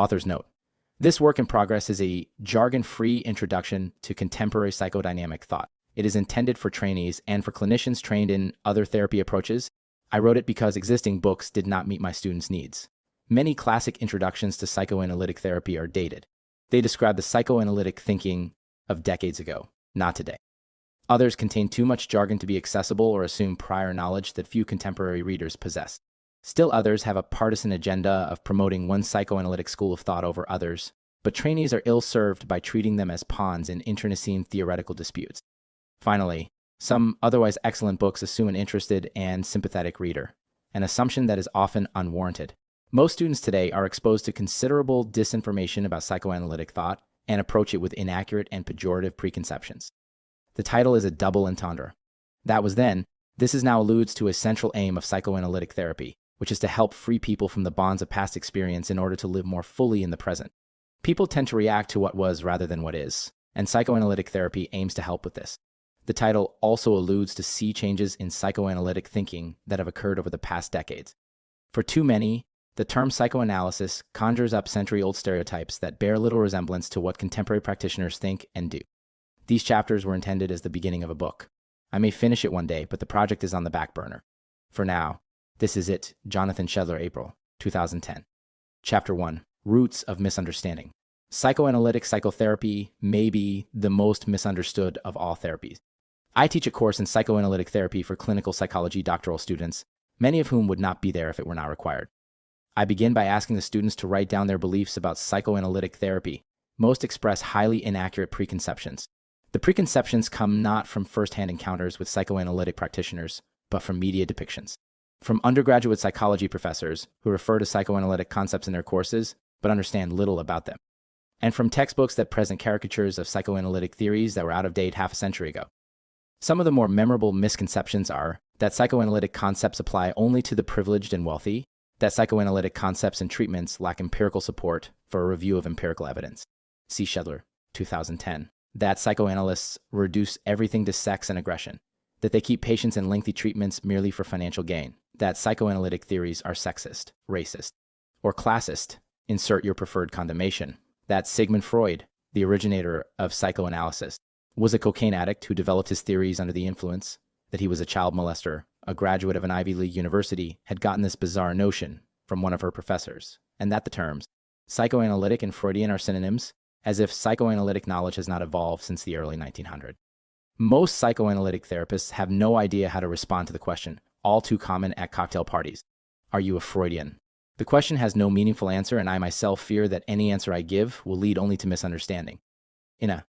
Author's note. This work in progress is a jargon-free introduction to contemporary psychodynamic thought. It is intended for trainees and for clinicians trained in other therapy approaches. I wrote it because existing books did not meet my students' needs. Many classic introductions to psychoanalytic therapy are dated. They describe the psychoanalytic thinking of decades ago, not today. Others contain too much jargon to be accessible or assume prior knowledge that few contemporary readers possess. Still others have a partisan agenda of promoting one psychoanalytic school of thought over others, but trainees are ill-served by treating them as pawns in internecine theoretical disputes. Finally, some otherwise excellent books assume an interested and sympathetic reader, an assumption that is often unwarranted. Most students today are exposed to considerable disinformation about psychoanalytic thought and approach it with inaccurate and pejorative preconceptions. The title is a double entendre. That was then, this is now alludes to a central aim of psychoanalytic therapy, which is to help free people from the bonds of past experience in order to live more fully in the present. People tend to react to what was rather than what is, and psychoanalytic therapy aims to help with this. The title also alludes to sea changes in psychoanalytic thinking that have occurred over the past decades. For too many, the term psychoanalysis conjures up century-old stereotypes that bear little resemblance to what contemporary practitioners think and do. These chapters were intended as the beginning of a book. I may finish it one day, but the project is on the back burner. For now, this is it. Jonathan Shedler, April 2010. Chapter 1. Roots of Misunderstanding. Psychoanalytic psychotherapy may be the most misunderstood of all therapies. I teach a course in psychoanalytic therapy for clinical psychology doctoral students, many of whom would not be there if it were not required. I begin by asking the students to write down their beliefs about psychoanalytic therapy. Most express highly inaccurate preconceptions. The preconceptions come not from first-hand encounters with psychoanalytic practitioners, but from media depictions. From undergraduate psychology professors who refer to psychoanalytic concepts in their courses, but understand little about them. And from textbooks that present caricatures of psychoanalytic theories that were out of date half a century ago. Some of the more memorable misconceptions are that psychoanalytic concepts apply only to the privileged and wealthy, that psychoanalytic concepts and treatments lack empirical support for a review of empirical evidence. C. Shedler, 2010. That psychoanalysts reduce everything to sex and aggression, that they keep patients in lengthy treatments merely for financial gain, that psychoanalytic theories are sexist, racist, or classist, insert your preferred condemnation, that Sigmund Freud, the originator of psychoanalysis, was a cocaine addict who developed his theories under the influence, that he was a child molester, a graduate of an Ivy League university, had gotten this bizarre notion from one of her professors, and that the terms psychoanalytic and Freudian are synonyms, as if psychoanalytic knowledge has not evolved since the early 1900s. Most psychoanalytic therapists have no idea how to respond to the question, all too common at cocktail parties. Are you a Freudian? The question has no meaningful answer, and I myself fear that any answer I give will lead only to misunderstanding. In a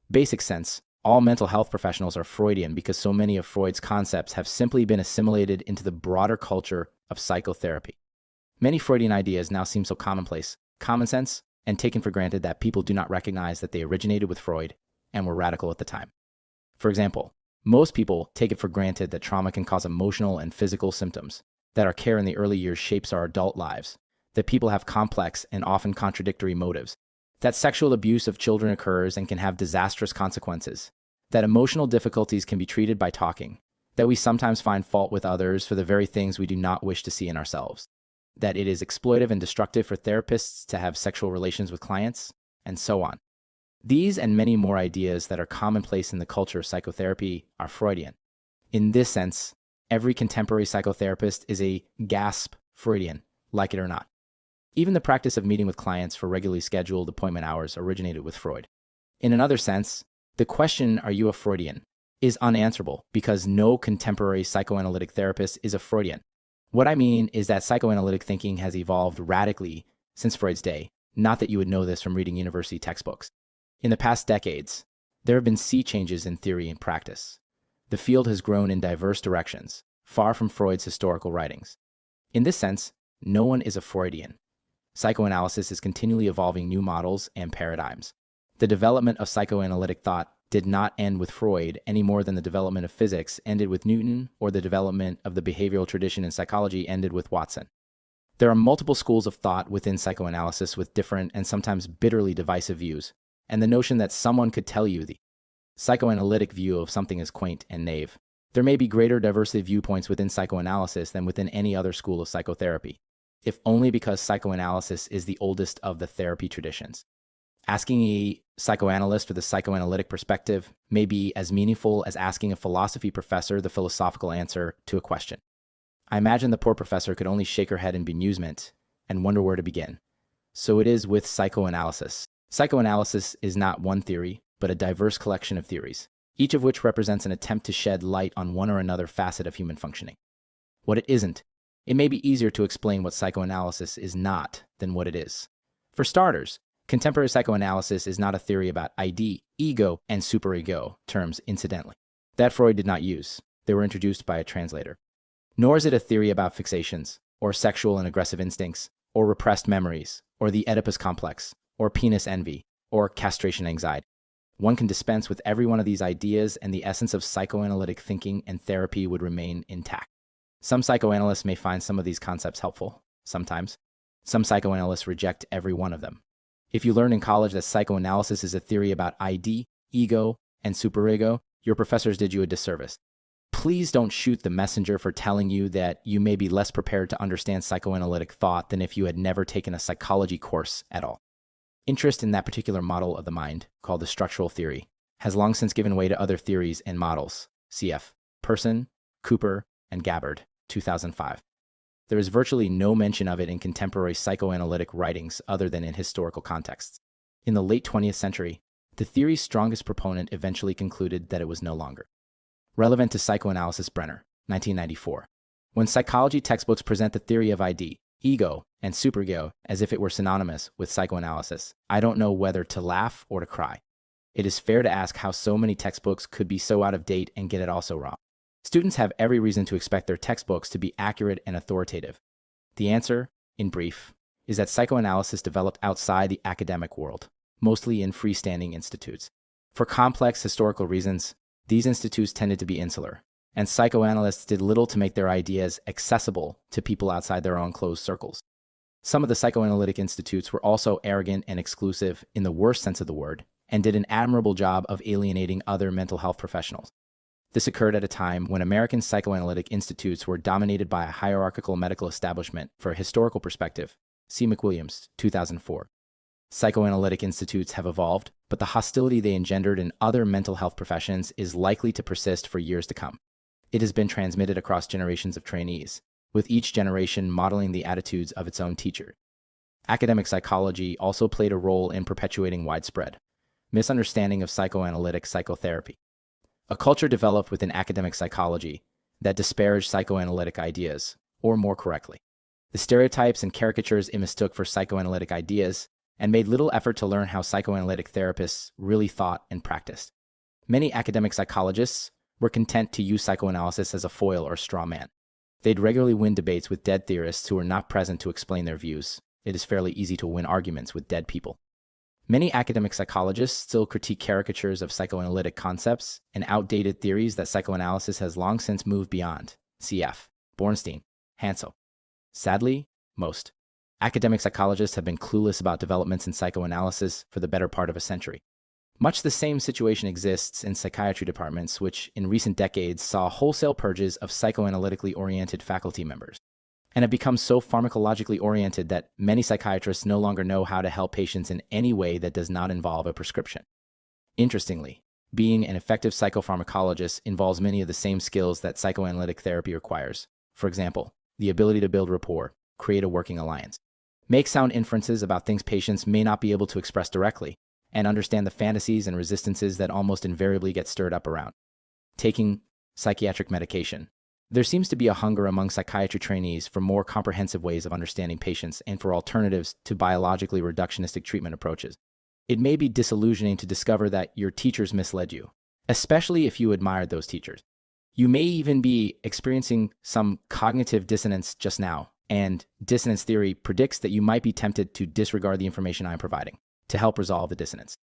basic sense, all mental health professionals are Freudian because so many of Freud's concepts have simply been assimilated into the broader culture of psychotherapy. Many Freudian ideas now seem so commonplace, common sense, and taken for granted that people do not recognize that they originated with Freud and were radical at the time. For example, most people take it for granted that trauma can cause emotional and physical symptoms, that our care in the early years shapes our adult lives, that people have complex and often contradictory motives, that sexual abuse of children occurs and can have disastrous consequences, that emotional difficulties can be treated by talking, that we sometimes find fault with others for the very things we do not wish to see in ourselves, that it is exploitive and destructive for therapists to have sexual relations with clients, and so on. These and many more ideas that are commonplace in the culture of psychotherapy are Freudian. In this sense, every contemporary psychotherapist is a gasp Freudian, like it or not. Even the practice of meeting with clients for regularly scheduled appointment hours originated with Freud. In another sense, the question, are you a Freudian, is unanswerable because no contemporary psychoanalytic therapist is a Freudian. What I mean is that psychoanalytic thinking has evolved radically since Freud's day, not that you would know this from reading university textbooks. In the past decades, there have been sea changes in theory and practice. The field has grown in diverse directions, far from Freud's historical writings. In this sense, no one is a Freudian. Psychoanalysis is continually evolving new models and paradigms. The development of psychoanalytic thought did not end with Freud any more than the development of physics ended with Newton or the development of the behavioral tradition in psychology ended with Watson. There are multiple schools of thought within psychoanalysis with different and sometimes bitterly divisive views, and the notion that someone could tell you the psychoanalytic view of something is quaint and naive. There may be greater diversity of viewpoints within psychoanalysis than within any other school of psychotherapy. if only because psychoanalysis is the oldest of the therapy traditions. Asking a psychoanalyst with a psychoanalytic perspective may be as meaningful as asking a philosophy professor the philosophical answer to a question. I imagine the poor professor could only shake her head in bemusement and wonder where to begin. So it is with psychoanalysis. Psychoanalysis is not one theory, but a diverse collection of theories, each of which represents an attempt to shed light on one or another facet of human functioning. What it isn't, it may be easier to explain what psychoanalysis is not than what it is. For starters, contemporary psychoanalysis is not a theory about ID, ego, and superego, terms incidentally, that Freud did not use. They were introduced by a translator. Nor is it a theory about fixations, or sexual and aggressive instincts, or repressed memories, or the Oedipus complex, or penis envy, or castration anxiety. One can dispense with every one of these ideas, and the essence of psychoanalytic thinking and therapy would remain intact. Some psychoanalysts may find some of these concepts helpful, sometimes. Some psychoanalysts reject every one of them. If you learned in college that psychoanalysis is a theory about ID, ego, and superego, your professors did you a disservice. Please don't shoot the messenger for telling you that you may be less prepared to understand psychoanalytic thought than if you had never taken a psychology course at all. Interest in that particular model of the mind, called the structural theory, has long since given way to other theories and models, cf. Person, Cooper, and Gabbard, 2005. There is virtually no mention of it in contemporary psychoanalytic writings other than in historical contexts. In the late 20th century, the theory's strongest proponent eventually concluded that it was no longer relevant to psychoanalysis. Brenner, 1994. When psychology textbooks present the theory of ID, ego, and superego as if it were synonymous with psychoanalysis, I don't know whether to laugh or to cry. It is fair to ask how so many textbooks could be so out of date and get it also wrong. Students have every reason to expect their textbooks to be accurate and authoritative. The answer, in brief, is that psychoanalysis developed outside the academic world, mostly in freestanding institutes. For complex historical reasons, these institutes tended to be insular, and psychoanalysts did little to make their ideas accessible to people outside their own closed circles. Some of the psychoanalytic institutes were also arrogant and exclusive in the worst sense of the word, and did an admirable job of alienating other mental health professionals. This occurred at a time when American psychoanalytic institutes were dominated by a hierarchical medical establishment. For a historical perspective, see McWilliams, 2004. Psychoanalytic institutes have evolved, but the hostility they engendered in other mental health professions is likely to persist for years to come. It has been transmitted across generations of trainees, with each generation modeling the attitudes of its own teacher. Academic psychology also played a role in perpetuating widespread misunderstanding of psychoanalytic psychotherapy. A culture developed within academic psychology that disparaged psychoanalytic ideas, or more correctly, the stereotypes and caricatures it mistook for psychoanalytic ideas, and made little effort to learn how psychoanalytic therapists really thought and practiced. Many academic psychologists were content to use psychoanalysis as a foil or straw man. They'd regularly win debates with dead theorists who were not present to explain their views. It is fairly easy to win arguments with dead people. Many academic psychologists still critique caricatures of psychoanalytic concepts and outdated theories that psychoanalysis has long since moved beyond. Cf. Bornstein, Hansel. Sadly, most academic psychologists have been clueless about developments in psychoanalysis for the better part of a century. Much the same situation exists in psychiatry departments, which in recent decades saw wholesale purges of psychoanalytically oriented faculty members, and have become so pharmacologically oriented that many psychiatrists no longer know how to help patients in any way that does not involve a prescription. Interestingly, being an effective psychopharmacologist involves many of the same skills that psychoanalytic therapy requires. For example, the ability to build rapport, create a working alliance, make sound inferences about things patients may not be able to express directly, and understand the fantasies and resistances that almost invariably get stirred up around taking psychiatric medication. There seems to be a hunger among psychiatry trainees for more comprehensive ways of understanding patients and for alternatives to biologically reductionistic treatment approaches. It may be disillusioning to discover that your teachers misled you, especially if you admired those teachers. You may even be experiencing some cognitive dissonance just now, and dissonance theory predicts that you might be tempted to disregard the information I'm providing to help resolve the dissonance.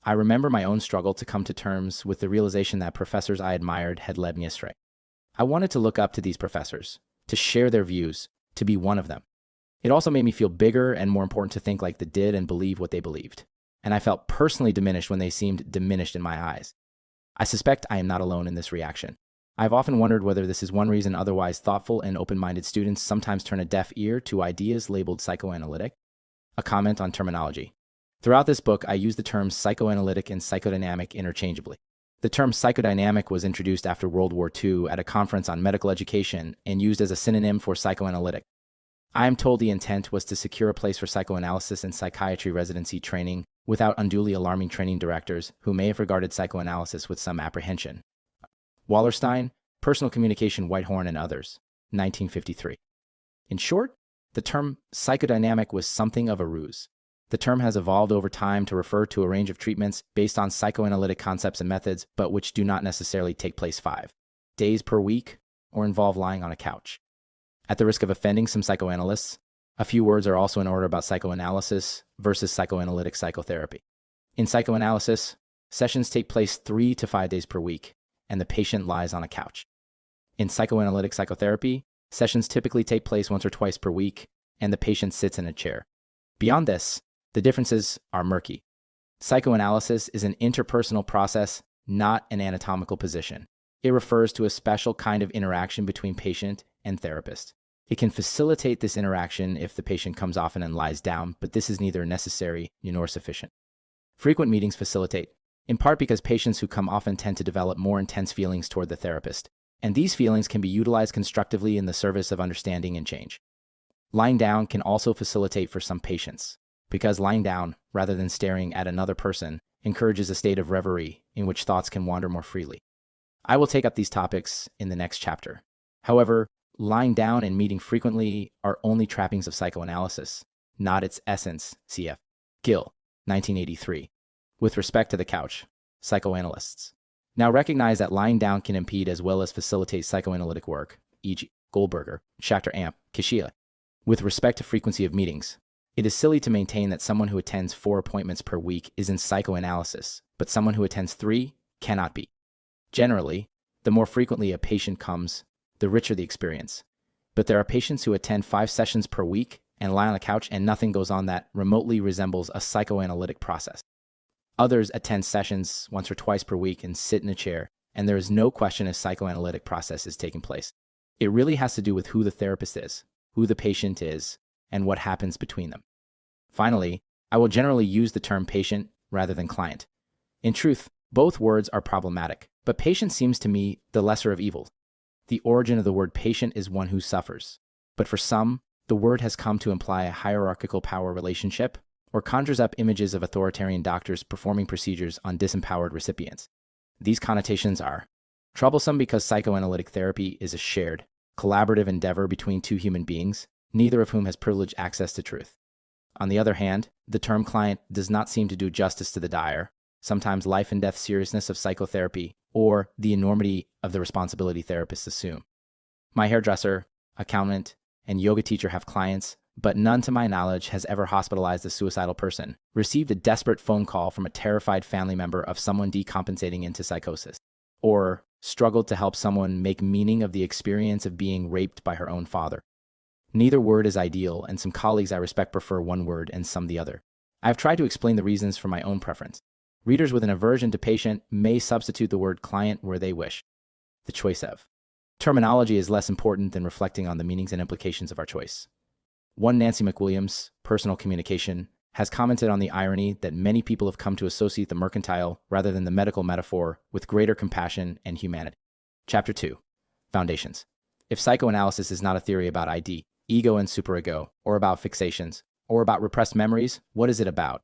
I remember my own struggle to come to terms with the realization that professors I admired had led me astray. I wanted to look up to these professors, to share their views, to be one of them. It also made me feel bigger and more important to think like they did and believe what they believed. And I felt personally diminished when they seemed diminished in my eyes. I suspect I am not alone in this reaction. I've often wondered whether this is one reason otherwise thoughtful and open-minded students sometimes turn a deaf ear to ideas labeled psychoanalytic. A comment on terminology. Throughout this book, I use the terms psychoanalytic and psychodynamic interchangeably. The term psychodynamic was introduced after World War II at a conference on medical education and used as a synonym for psychoanalytic. I am told the intent was to secure a place for psychoanalysis in psychiatry residency training without unduly alarming training directors who may have regarded psychoanalysis with some apprehension. Wallerstein, Personal Communication, Whitehorn, and Others, 1953. In short, the term psychodynamic was something of a ruse. The term has evolved over time to refer to a range of treatments based on psychoanalytic concepts and methods, but which do not necessarily take place 5 days per week or involve lying on a couch. At the risk of offending some psychoanalysts, a few words are also in order about psychoanalysis versus psychoanalytic psychotherapy. In psychoanalysis, sessions take place 3 to 5 days per week, and the patient lies on a couch. In psychoanalytic psychotherapy, sessions typically take place once or twice per week, and the patient sits in a chair. Beyond this, the differences are murky. Psychoanalysis is an interpersonal process, not an anatomical position. It refers to a special kind of interaction between patient and therapist. It can facilitate this interaction if the patient comes often and lies down, but this is neither necessary nor sufficient. Frequent meetings facilitate, in part because patients who come often tend to develop more intense feelings toward the therapist, and these feelings can be utilized constructively in the service of understanding and change. Lying down can also facilitate for some patients, because lying down, rather than staring at another person, encourages a state of reverie in which thoughts can wander more freely. I will take up these topics in the next chapter. However, lying down and meeting frequently are only trappings of psychoanalysis, not its essence. Cf. Gill, 1983. With respect to the couch, psychoanalysts now recognize that lying down can impede as well as facilitate psychoanalytic work, e.g. Goldberger, Schachter Amp, Kishila. With respect to frequency of meetings, it is silly to maintain that someone who attends 4 appointments per week is in psychoanalysis, but someone who attends 3 cannot be. Generally, the more frequently a patient comes, the richer the experience. But there are patients who attend 5 sessions per week and lie on a couch and nothing goes on that remotely resembles a psychoanalytic process. Others attend sessions once or twice per week and sit in a chair, and there is no question a psychoanalytic process is taking place. It really has to do with who the therapist is, who the patient is, and what happens between them. Finally, I will generally use the term patient rather than client. In truth, both words are problematic, but patient seems to me the lesser of evils. The origin of the word patient is one who suffers, but for some, the word has come to imply a hierarchical power relationship or conjures up images of authoritarian doctors performing procedures on disempowered recipients. These connotations are troublesome because psychoanalytic therapy is a shared, collaborative endeavor between 2 human beings, neither of whom has privileged access to truth. On the other hand, the term client does not seem to do justice to the dire, sometimes life and death seriousness of psychotherapy, or the enormity of the responsibility therapists assume. My hairdresser, accountant, and yoga teacher have clients, but none to my knowledge has ever hospitalized a suicidal person, received a desperate phone call from a terrified family member of someone decompensating into psychosis, or struggled to help someone make meaning of the experience of being raped by her own father. Neither word is ideal, and some colleagues I respect prefer one word and some the other. I have tried to explain the reasons for my own preference. Readers with an aversion to patient may substitute the word client where they wish. The choice of terminology is less important than reflecting on the meanings and implications of our choice. One Nancy McWilliams, Personal Communication, has commented on the irony that many people have come to associate the mercantile rather than the medical metaphor with greater compassion and humanity. Chapter 2. Foundations. If psychoanalysis is not a theory about ID, ego and superego, or about fixations, or about repressed memories, what is it about?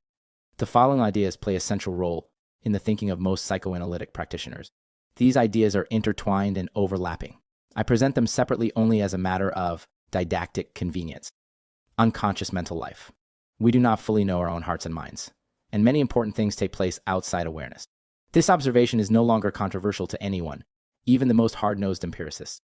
The following ideas play a central role in the thinking of most psychoanalytic practitioners. These ideas are intertwined and overlapping. I present them separately only as a matter of didactic convenience. Unconscious mental life. We do not fully know our own hearts and minds, and many important things take place outside awareness. This observation is no longer controversial to anyone, even the most hard-nosed empiricists.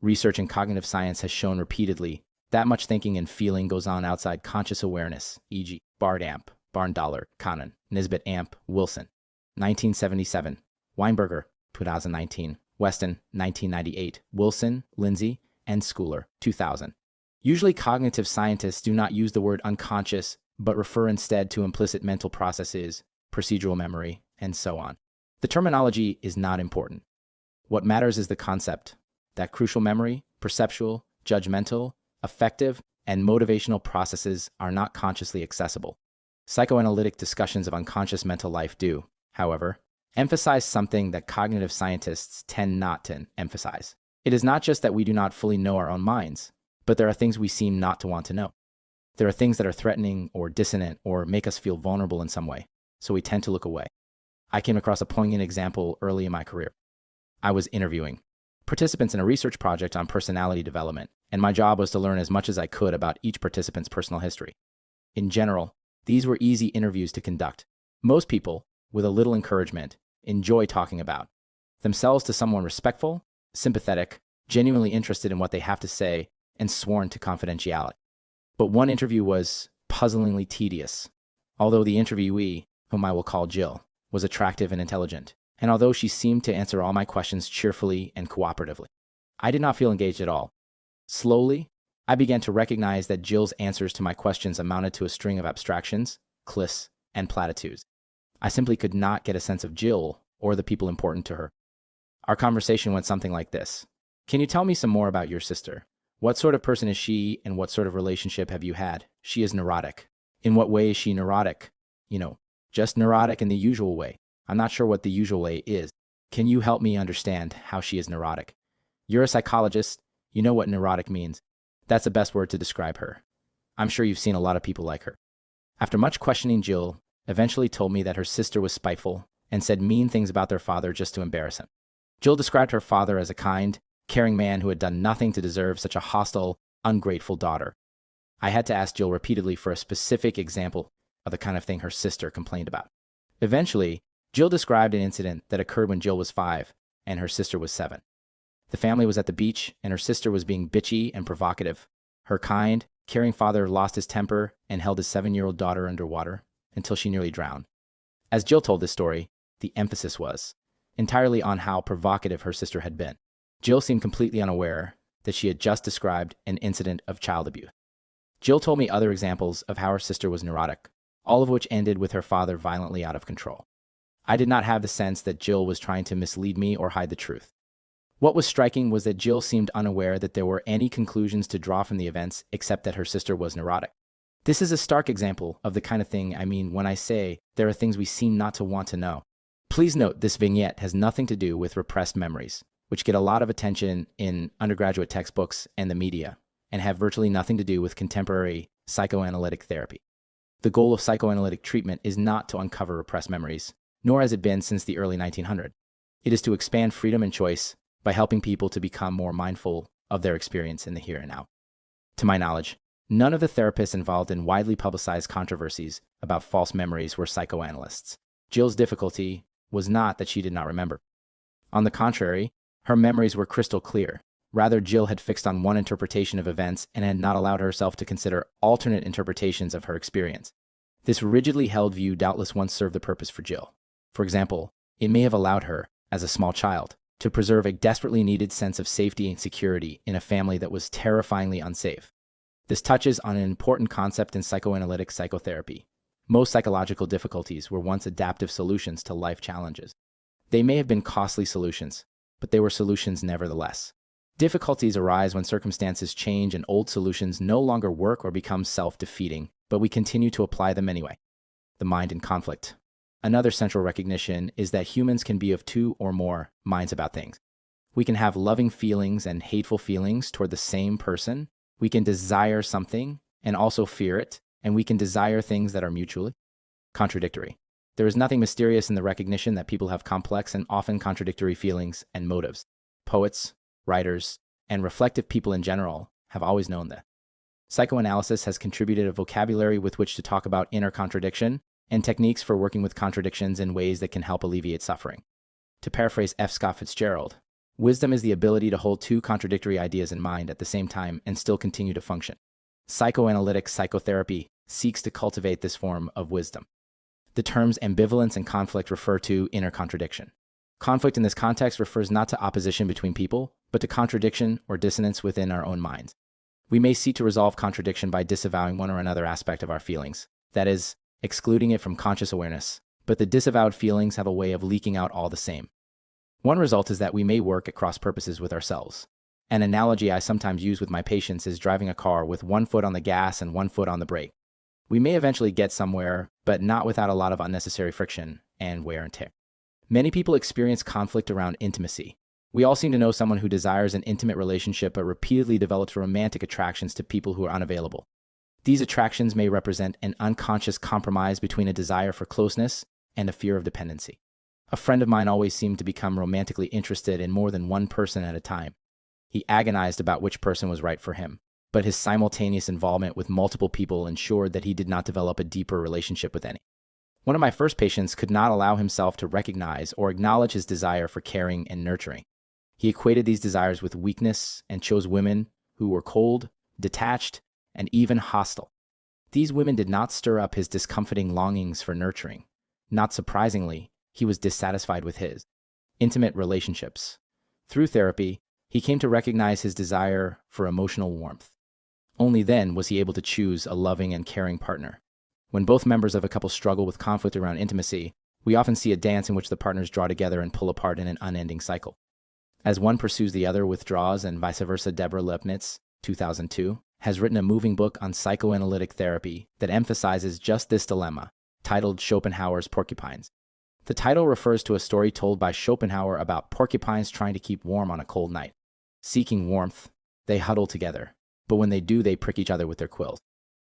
Research in cognitive science has shown repeatedly that much thinking and feeling goes on outside conscious awareness, e.g. Bard Amp, Barndollar, Cannon, Nisbet Amp, Wilson, 1977, Weinberger, 2019, Weston, 1998, Wilson, Lindsay, and Schooler, 2000. Usually cognitive scientists do not use the word unconscious, but refer instead to implicit mental processes, procedural memory, and so on. The terminology is not important. What matters is the concept that crucial memory, perceptual, judgmental, affective, and motivational processes are not consciously accessible. Psychoanalytic discussions of unconscious mental life do, however, emphasize something that cognitive scientists tend not to emphasize. It is not just that we do not fully know our own minds, but there are things we seem not to want to know. There are things that are threatening or dissonant or make us feel vulnerable in some way, so we tend to look away. I came across a poignant example early in my career. I was interviewing participants in a research project on personality development, and my job was to learn as much as I could about each participant's personal history. In general, these were easy interviews to conduct. Most people, with a little encouragement, enjoy talking about themselves to someone respectful, sympathetic, genuinely interested in what they have to say, and sworn to confidentiality. But one interview was puzzlingly tedious. Although the interviewee, whom I will call Jill, was attractive and intelligent, and although she seemed to answer all my questions cheerfully and cooperatively, I did not feel engaged at all. Slowly, I began to recognize that Jill's answers to my questions amounted to a string of abstractions, cliffs, and platitudes. I simply could not get a sense of Jill or the people important to her. Our conversation went something like this. Can you tell me some more about your sister? What sort of person is she, and what sort of relationship have you had? She is neurotic. In what way is she neurotic? Just neurotic in the usual way. I'm not sure what the usual way is. Can you help me understand how she is neurotic? You're a psychologist. You know what neurotic means. That's the best word to describe her. I'm sure you've seen a lot of people like her. After much questioning, Jill eventually told me that her sister was spiteful and said mean things about their father just to embarrass him. Jill described her father as a kind, caring man who had done nothing to deserve such a hostile, ungrateful daughter. I had to ask Jill repeatedly for a specific example of the kind of thing her sister complained about. Eventually, Jill described an incident that occurred when Jill was 5 and her sister was 7. The family was at the beach and her sister was being bitchy and provocative. Her kind, caring father lost his temper and held his 7-year-old daughter underwater until she nearly drowned. As Jill told this story, the emphasis was entirely on how provocative her sister had been. Jill seemed completely unaware that she had just described an incident of child abuse. Jill told me other examples of how her sister was neurotic, all of which ended with her father violently out of control. I did not have the sense that Jill was trying to mislead me or hide the truth. What was striking was that Jill seemed unaware that there were any conclusions to draw from the events except that her sister was neurotic. This is a stark example of the kind of thing I mean when I say there are things we seem not to want to know. Please note this vignette has nothing to do with repressed memories, which get a lot of attention in undergraduate textbooks and the media, and have virtually nothing to do with contemporary psychoanalytic therapy. The goal of psychoanalytic treatment is not to uncover repressed memories, nor has it been since the early 1900s. It is to expand freedom and choice by helping people to become more mindful of their experience in the here and now. To my knowledge, none of the therapists involved in widely publicized controversies about false memories were psychoanalysts. Jill's difficulty was not that she did not remember. On the contrary, her memories were crystal clear. Rather, Jill had fixed on one interpretation of events and had not allowed herself to consider alternate interpretations of her experience. This rigidly held view doubtless once served the purpose for Jill. For example, it may have allowed her, as a small child, to preserve a desperately needed sense of safety and security in a family that was terrifyingly unsafe. This touches on an important concept in psychoanalytic psychotherapy. Most psychological difficulties were once adaptive solutions to life challenges. They may have been costly solutions, but they were solutions nevertheless. Difficulties arise when circumstances change and old solutions no longer work or become self-defeating, but we continue to apply them anyway. The mind in conflict. Another central recognition is that humans can be of two or more minds about things. We can have loving feelings and hateful feelings toward the same person. We can desire something and also fear it, and we can desire things that are mutually contradictory. There is nothing mysterious in the recognition that people have complex and often contradictory feelings and motives. Poets, writers, and reflective people in general have always known that. Psychoanalysis has contributed a vocabulary with which to talk about inner contradiction and techniques for working with contradictions in ways that can help alleviate suffering. To paraphrase F. Scott Fitzgerald, wisdom is the ability to hold two contradictory ideas in mind at the same time and still continue to function. Psychoanalytic psychotherapy seeks to cultivate this form of wisdom. The terms ambivalence and conflict refer to inner contradiction. Conflict in this context refers not to opposition between people, but to contradiction or dissonance within our own minds. We may seek to resolve contradiction by disavowing one or another aspect of our feelings, that is, excluding it from conscious awareness, but the disavowed feelings have a way of leaking out all the same. One result is that we may work at cross purposes with ourselves. An analogy I sometimes use with my patients is driving a car with one foot on the gas and one foot on the brake. We may eventually get somewhere, but not without a lot of unnecessary friction and wear and tear. Many people experience conflict around intimacy. We all seem to know someone who desires an intimate relationship but repeatedly develops romantic attractions to people who are unavailable. These attractions may represent an unconscious compromise between a desire for closeness and a fear of dependency. A friend of mine always seemed to become romantically interested in more than one person at a time. He agonized about which person was right for him, but his simultaneous involvement with multiple people ensured that he did not develop a deeper relationship with any. One of my first patients could not allow himself to recognize or acknowledge his desire for caring and nurturing. He equated these desires with weakness and chose women who were cold, detached, and even hostile. These women did not stir up his discomforting longings for nurturing. Not surprisingly, he was dissatisfied with his intimate relationships. Through therapy, he came to recognize his desire for emotional warmth. Only then was he able to choose a loving and caring partner. When both members of a couple struggle with conflict around intimacy, we often see a dance in which the partners draw together and pull apart in an unending cycle. As one pursues, the other withdraws, and vice versa. Deborah Lepnitz, 2002, has written a moving book on psychoanalytic therapy that emphasizes just this dilemma, titled Schopenhauer's Porcupines. The title refers to a story told by Schopenhauer about porcupines trying to keep warm on a cold night. Seeking warmth, they huddle together, but when they do, they prick each other with their quills.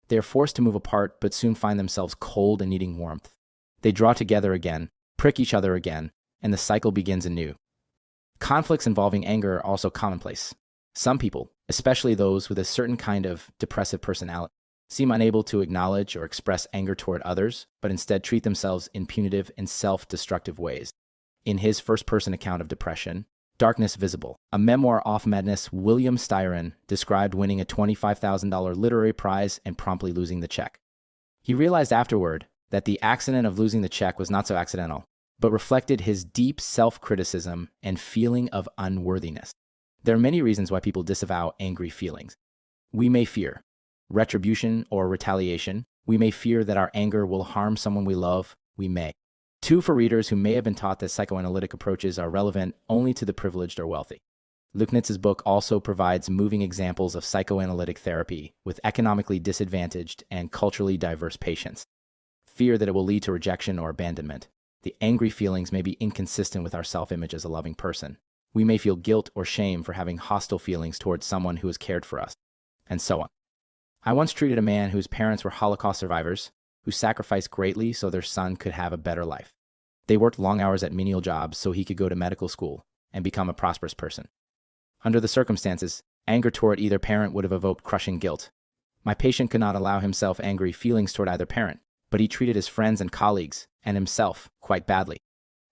They are forced to move apart, but soon find themselves cold and needing warmth. They draw together again, prick each other again, and the cycle begins anew. Conflicts involving anger are also commonplace. Some people, especially those with a certain kind of depressive personality, seem unable to acknowledge or express anger toward others, but instead treat themselves in punitive and self-destructive ways. In his first-person account of depression, Darkness Visible, a memoir off madness, William Styron described winning a $25,000 literary prize and promptly losing the check. He realized afterward that the accident of losing the check was not so accidental, but reflected his deep self-criticism and feeling of unworthiness. There are many reasons why people disavow angry feelings. We may fear retribution or retaliation. We may fear that our anger will harm someone we love. We may. Two, for readers who may have been taught that psychoanalytic approaches are relevant only to the privileged or wealthy. Lepnitz's book also provides moving examples of psychoanalytic therapy with economically disadvantaged and culturally diverse patients. Fear that it will lead to rejection or abandonment. The angry feelings may be inconsistent with our self-image as a loving person. We may feel guilt or shame for having hostile feelings towards someone who has cared for us, and so on. I once treated a man whose parents were Holocaust survivors who sacrificed greatly so their son could have a better life. They worked long hours at menial jobs so he could go to medical school and become a prosperous person. Under the circumstances, anger toward either parent would have evoked crushing guilt. My patient could not allow himself angry feelings toward either parent, but he treated his friends and colleagues and himself quite badly.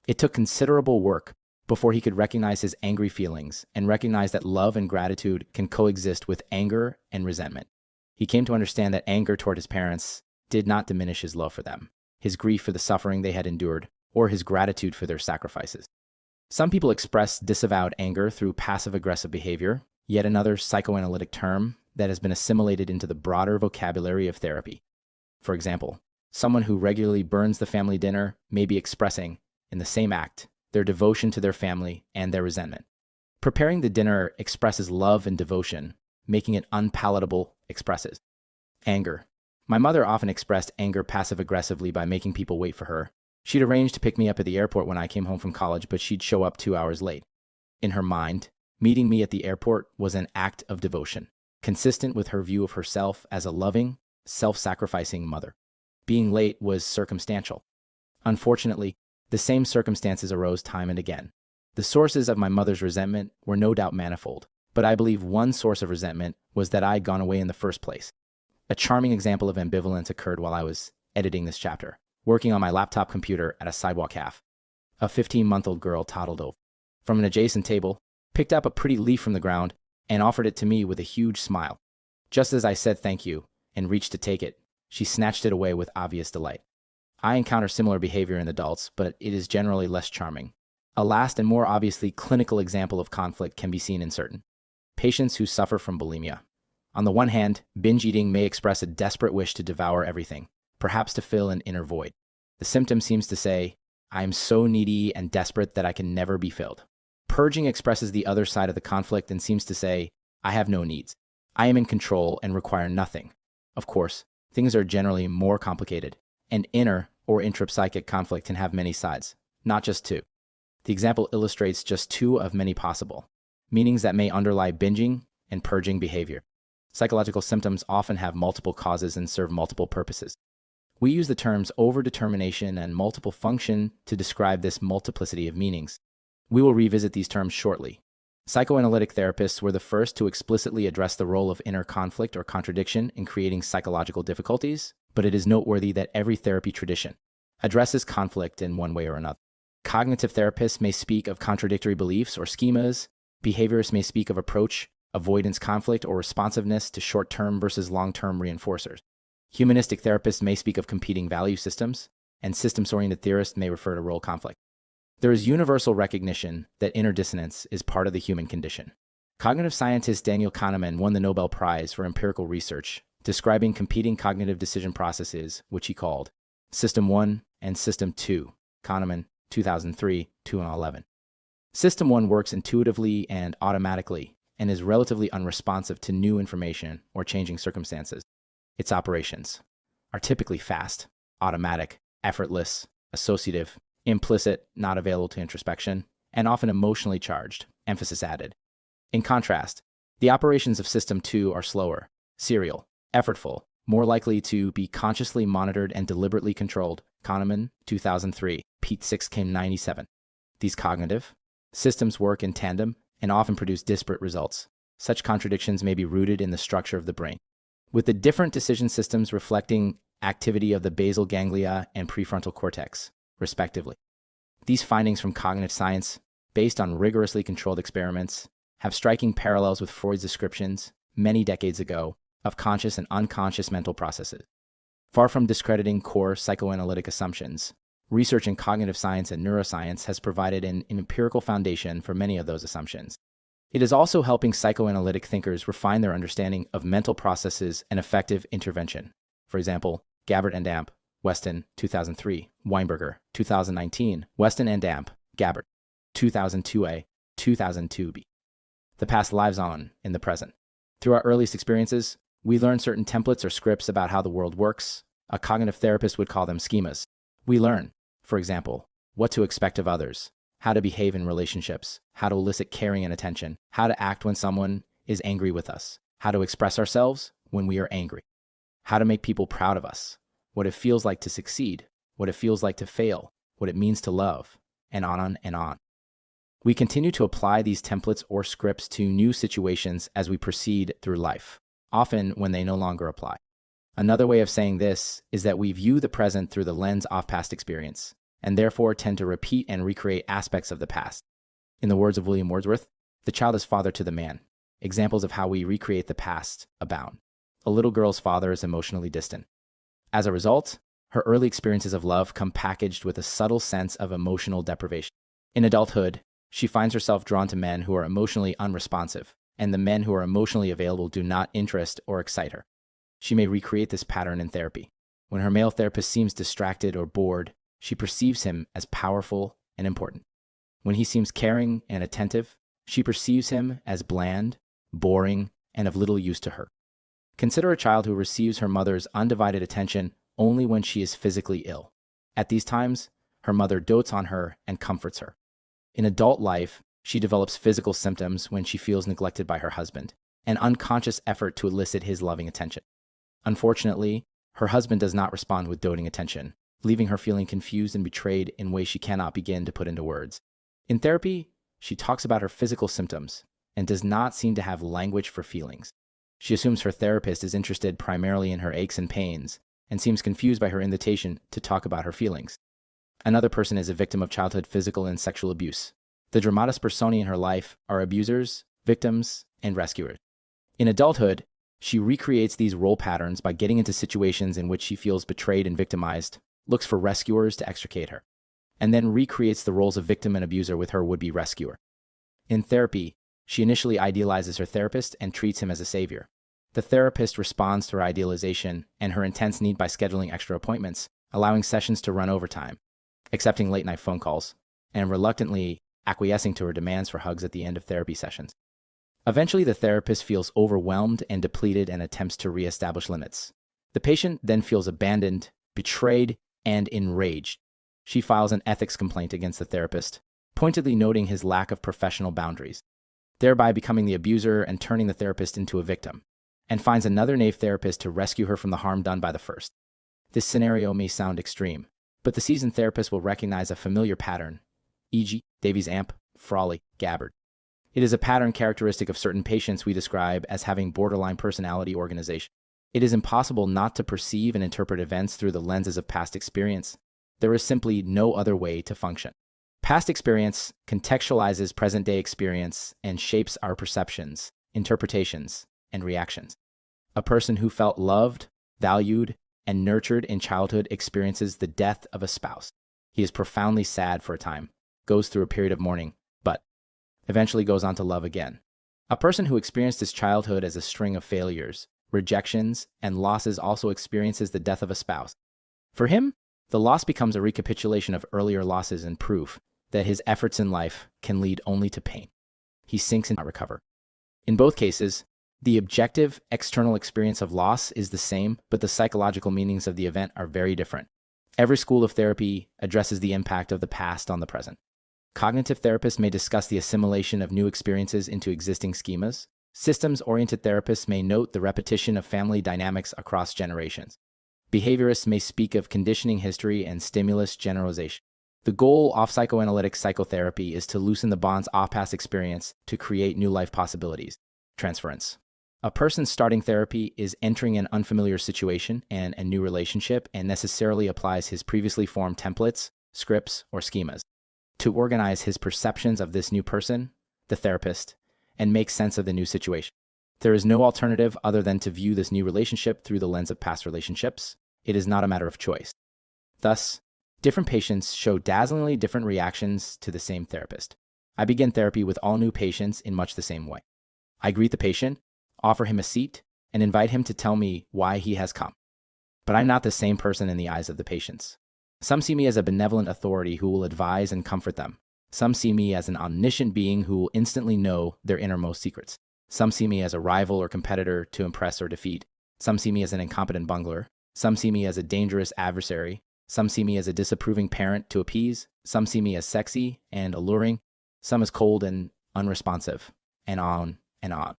It took considerable work before he could recognize his angry feelings and recognize that love and gratitude can coexist with anger and resentment. He came to understand that anger toward his parents did not diminish his love for them, his grief for the suffering they had endured, or his gratitude for their sacrifices. Some people express disavowed anger through passive-aggressive behavior, yet another psychoanalytic term that has been assimilated into the broader vocabulary of therapy. For example, someone who regularly burns the family dinner may be expressing, in the same act, their devotion to their family and their resentment. Preparing the dinner expresses love and devotion, making it unpalatable expresses anger. My mother often expressed anger passive-aggressively by making people wait for her. She'd arranged to pick me up at the airport when I came home from college, but she'd show up 2 hours late. In her mind, meeting me at the airport was an act of devotion, consistent with her view of herself as a loving, self-sacrificing mother. Being late was circumstantial. Unfortunately, the same circumstances arose time and again. The sources of my mother's resentment were no doubt manifold, but I believe one source of resentment was that I had gone away in the first place. A charming example of ambivalence occurred while I was editing this chapter, working on my laptop computer at a sidewalk cafe. A 15-month-old girl toddled over from an adjacent table, picked up a pretty leaf from the ground, and offered it to me with a huge smile. Just as I said thank you and reached to take it, she snatched it away with obvious delight. I encounter similar behavior in adults, but it is generally less charming. A last and more obviously clinical example of conflict can be seen in certain patients who suffer from bulimia. On the one hand, binge eating may express a desperate wish to devour everything, perhaps to fill an inner void. The symptom seems to say, I am so needy and desperate that I can never be filled. Purging expresses the other side of the conflict and seems to say, I have no needs. I am in control and require nothing. Of course, things are generally more complicated, and inner or intrapsychic conflict can have many sides, not just two. The example illustrates just two of many possible meanings that may underlie binging and purging behavior. Psychological symptoms often have multiple causes and serve multiple purposes. We use the terms overdetermination and multiple function to describe this multiplicity of meanings. We will revisit these terms shortly. Psychoanalytic therapists were the first to explicitly address the role of inner conflict or contradiction in creating psychological difficulties, but it is noteworthy that every therapy tradition addresses conflict in one way or another. Cognitive therapists may speak of contradictory beliefs or schemas. Behaviorists may speak of approach, avoidance conflict, or responsiveness to short-term versus long-term reinforcers. Humanistic therapists may speak of competing value systems, and systems-oriented theorists may refer to role conflict. There is universal recognition that inner dissonance is part of the human condition. Cognitive scientist Daniel Kahneman won the Nobel Prize for empirical research, describing competing cognitive decision processes, which he called System 1 and System 2, Kahneman, 2003, 2011. System 1 works intuitively and automatically and is relatively unresponsive to new information or changing circumstances. Its operations are typically fast, automatic, effortless, associative, implicit, not available to introspection, and often emotionally charged, emphasis added. In contrast, the operations of System 2 are slower, serial, effortful, more likely to be consciously monitored and deliberately controlled. Kahneman, 2003, Pete 6 came 97. These cognitive systems work in tandem and often produce disparate results. Such contradictions may be rooted in the structure of the brain, with the different decision systems reflecting activity of the basal ganglia and prefrontal cortex, respectively. These findings from cognitive science, based on rigorously controlled experiments, have striking parallels with Freud's descriptions, many decades ago, of conscious and unconscious mental processes. Far from discrediting core psychoanalytic assumptions, research in cognitive science and neuroscience has provided an empirical foundation for many of those assumptions. It is also helping psychoanalytic thinkers refine their understanding of mental processes and effective intervention. For example, Gabbard and Damp, Weston, 2003, Weinberger, 2019, Weston and Damp, Gabbard, 2002a, 2002b. The past lives on in the present. Through our earliest experiences, we learn certain templates or scripts about how the world works. A cognitive therapist would call them schemas. We learn, for example, what to expect of others, how to behave in relationships, how to elicit caring and attention, how to act when someone is angry with us, how to express ourselves when we are angry, how to make people proud of us, what it feels like to succeed, what it feels like to fail, what it means to love, and on and on. We continue to apply these templates or scripts to new situations as we proceed through life, often when they no longer apply. Another way of saying this is that we view the present through the lens of past experience, and therefore tend to repeat and recreate aspects of the past. In the words of William Wordsworth, the child is father to the man. Examples of how we recreate the past abound. A little girl's father is emotionally distant. As a result, her early experiences of love come packaged with a subtle sense of emotional deprivation. In adulthood, she finds herself drawn to men who are emotionally unresponsive, and the men who are emotionally available do not interest or excite her. She may recreate this pattern in therapy. When her male therapist seems distracted or bored, she perceives him as powerful and important. When he seems caring and attentive, she perceives him as bland, boring, and of little use to her. Consider a child who receives her mother's undivided attention only when she is physically ill. At these times, her mother dotes on her and comforts her. In adult life, she develops physical symptoms when she feels neglected by her husband, an unconscious effort to elicit his loving attention. Unfortunately, her husband does not respond with doting attention, leaving her feeling confused and betrayed in ways she cannot begin to put into words. In therapy, she talks about her physical symptoms and does not seem to have language for feelings. She assumes her therapist is interested primarily in her aches and pains and seems confused by her invitation to talk about her feelings. Another person is a victim of childhood physical and sexual abuse. The dramatis personae in her life are abusers, victims, and rescuers. In adulthood, she recreates these role patterns by getting into situations in which she feels betrayed and victimized, looks for rescuers to extricate her, and then recreates the roles of victim and abuser with her would-be rescuer. In therapy, she initially idealizes her therapist and treats him as a savior. The therapist responds to her idealization and her intense need by scheduling extra appointments, allowing sessions to run overtime. accepting late-night phone calls, and reluctantly acquiescing to her demands for hugs at the end of therapy sessions. Eventually, the therapist feels overwhelmed and depleted and attempts to reestablish limits. The patient then feels abandoned, betrayed, and enraged. She files an ethics complaint against the therapist, pointedly noting his lack of professional boundaries, thereby becoming the abuser and turning the therapist into a victim, and finds another knave therapist to rescue her from the harm done by the first. This scenario may sound extreme, but the seasoned therapist will recognize a familiar pattern, e.g., Davy's amp, Frawley, Gabbard. It is a pattern characteristic of certain patients we describe as having borderline personality organization. It is impossible not to perceive and interpret events through the lenses of past experience. There is simply no other way to function. Past experience contextualizes present-day experience and shapes our perceptions, interpretations, and reactions. A person who felt loved, valued, and nurtured in childhood experiences the death of a spouse. He is profoundly sad for a time, goes through a period of mourning, but eventually goes on to love again. A person who experienced his childhood as a string of failures, rejections, and losses also experiences the death of a spouse. For him, the loss becomes a recapitulation of earlier losses and proof that his efforts in life can lead only to pain. He sinks and cannot recover. In both cases, the objective, external experience of loss is the same, but the psychological meanings of the event are very different. Every school of therapy addresses the impact of the past on the present. Cognitive therapists may discuss the assimilation of new experiences into existing schemas. Systems-oriented therapists may note the repetition of family dynamics across generations. Behaviorists may speak of conditioning history and stimulus generalization. The goal of psychoanalytic psychotherapy is to loosen the bonds of past experience to create new life possibilities. Transference. A person starting therapy is entering an unfamiliar situation and a new relationship and necessarily applies his previously formed templates, scripts, or schemas to organize his perceptions of this new person, the therapist, and make sense of the new situation. There is no alternative other than to view this new relationship through the lens of past relationships. It is not a matter of choice. Thus, different patients show dazzlingly different reactions to the same therapist. I begin therapy with all new patients in much the same way. I greet the patient, offer him a seat, and invite him to tell me why he has come. But I'm not the same person in the eyes of the patients. Some see me as a benevolent authority who will advise and comfort them. Some see me as an omniscient being who will instantly know their innermost secrets. Some see me as a rival or competitor to impress or defeat. Some see me as an incompetent bungler. Some see me as a dangerous adversary. Some see me as a disapproving parent to appease. Some see me as sexy and alluring. Some as cold and unresponsive, and on and on.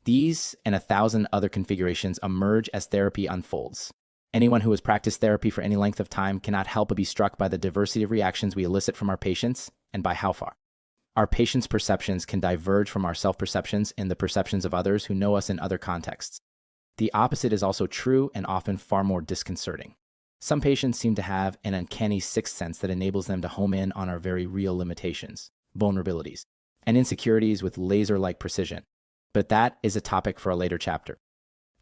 These and 1,000 other configurations emerge as therapy unfolds. Anyone who has practiced therapy for any length of time cannot help but be struck by the diversity of reactions we elicit from our patients and by how far. Our patients' perceptions can diverge from our self-perceptions and the perceptions of others who know us in other contexts. The opposite is also true and often far more disconcerting. Some patients seem to have an uncanny sixth sense that enables them to home in on our very real limitations, vulnerabilities, and insecurities with laser-like precision. But that is a topic for a later chapter.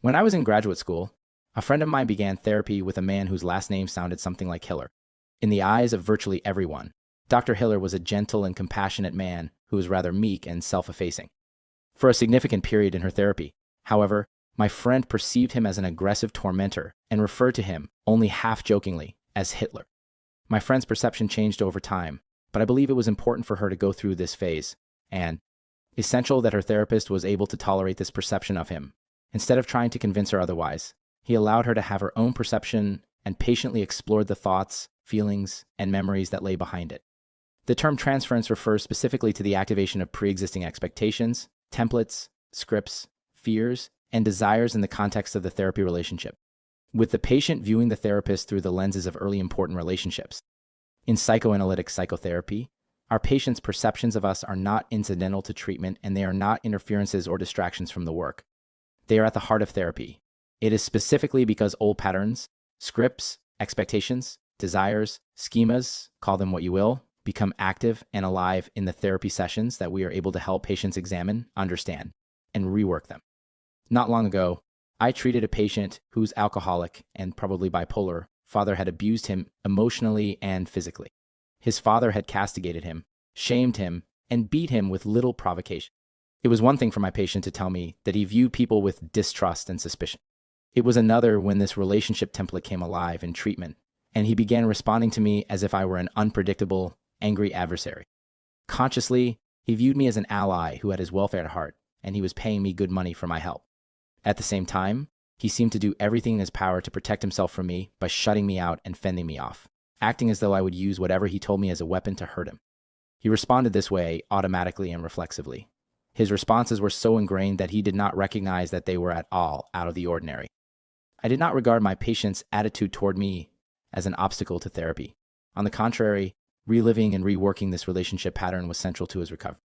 When I was in graduate school, a friend of mine began therapy with a man whose last name sounded something like Hiller. In the eyes of virtually everyone, Dr. Hiller was a gentle and compassionate man who was rather meek and self-effacing. For a significant period in her therapy, however, my friend perceived him as an aggressive tormentor and referred to him, only half-jokingly, as Hitler. My friend's perception changed over time, but I believe it was important for her to go through this phase, and essential that her therapist was able to tolerate this perception of him. Instead of trying to convince her otherwise, he allowed her to have her own perception and patiently explored the thoughts, feelings, and memories that lay behind it. The term transference refers specifically to the activation of pre-existing expectations, templates, scripts, fears, and desires in the context of the therapy relationship, with the patient viewing the therapist through the lenses of early important relationships. In psychoanalytic psychotherapy, our patients' perceptions of us are not incidental to treatment, and they are not interferences or distractions from the work. They are at the heart of therapy. It is specifically because old patterns, scripts, expectations, desires, schemas, call them what you will, become active and alive in the therapy sessions that we are able to help patients examine, understand, and rework them. Not long ago, I treated a patient whose alcoholic and probably bipolar father had abused him emotionally and physically. His father had castigated him, shamed him, and beat him with little provocation. It was one thing for my patient to tell me that he viewed people with distrust and suspicion. It was another when this relationship template came alive in treatment and he began responding to me as if I were an unpredictable, angry adversary. Consciously, he viewed me as an ally who had his welfare at heart, and he was paying me good money for my help. At the same time, he seemed to do everything in his power to protect himself from me by shutting me out and fending me off, acting as though I would use whatever he told me as a weapon to hurt him. He responded this way automatically and reflexively. His responses were so ingrained that he did not recognize that they were at all out of the ordinary. I did not regard my patient's attitude toward me as an obstacle to therapy. On the contrary, reliving and reworking this relationship pattern was central to his recovery.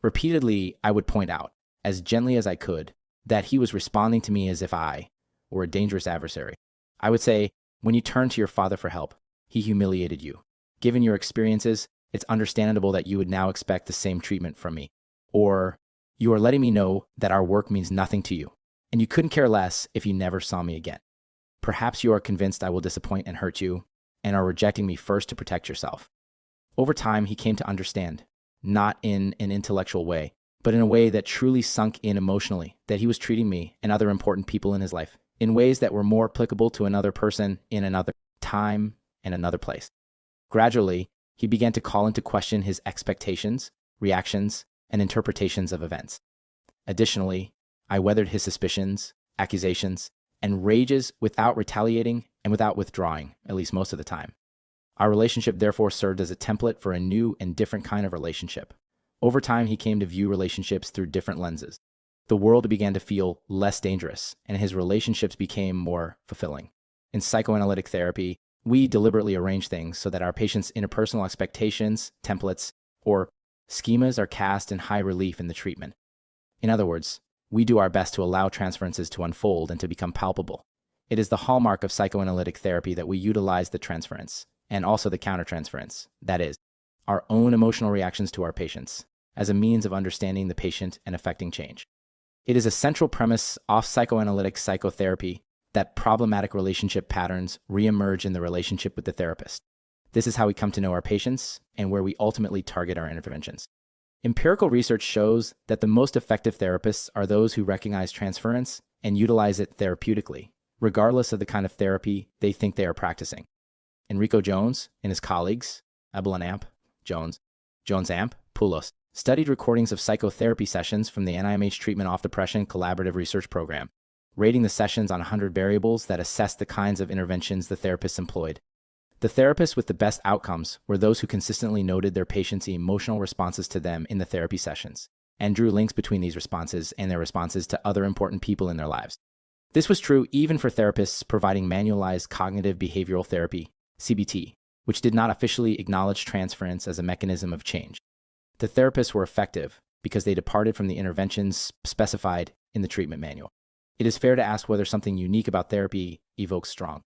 Repeatedly, I would point out, as gently as I could, that he was responding to me as if I were a dangerous adversary. I would say, when you turned to your father for help, he humiliated you. Given your experiences, it's understandable that you would now expect the same treatment from me. Or, you are letting me know that our work means nothing to you, and you couldn't care less if you never saw me again. Perhaps you are convinced I will disappoint and hurt you, and are rejecting me first to protect yourself. Over time, he came to understand, not in an intellectual way, but in a way that truly sunk in emotionally, that he was treating me and other important people in his life in ways that were more applicable to another person in another time and another place. Gradually, he began to call into question his expectations, reactions, and interpretations of events. Additionally, I weathered his suspicions, accusations, and rages without retaliating and without withdrawing, at least most of the time. Our relationship therefore served as a template for a new and different kind of relationship. Over time, he came to view relationships through different lenses. The world began to feel less dangerous, and his relationships became more fulfilling. In psychoanalytic therapy, we deliberately arrange things so that our patients' interpersonal expectations, templates, or schemas are cast in high relief in the treatment. In other words, we do our best to allow transferences to unfold and to become palpable. It is the hallmark of psychoanalytic therapy that we utilize the transference, and also the countertransference, that is, our own emotional reactions to our patients, as a means of understanding the patient and effecting change. It is a central premise of psychoanalytic psychotherapy that problematic relationship patterns reemerge in the relationship with the therapist. This is how we come to know our patients and where we ultimately target our interventions. Empirical research shows that the most effective therapists are those who recognize transference and utilize it therapeutically, regardless of the kind of therapy they think they are practicing. Enrico Jones and his colleagues, Abelanamp, Jones-Amp, Poulos, studied recordings of psychotherapy sessions from the NIMH Treatment of Depression Collaborative Research Program, rating the sessions on 100 variables that assessed the kinds of interventions the therapists employed. The therapists with the best outcomes were those who consistently noted their patients' emotional responses to them in the therapy sessions, and drew links between these responses and their responses to other important people in their lives. This was true even for therapists providing manualized cognitive behavioral therapy, CBT, which did not officially acknowledge transference as a mechanism of change. The therapists were effective because they departed from the interventions specified in the treatment manual. It is fair to ask whether something unique about therapy evokes strong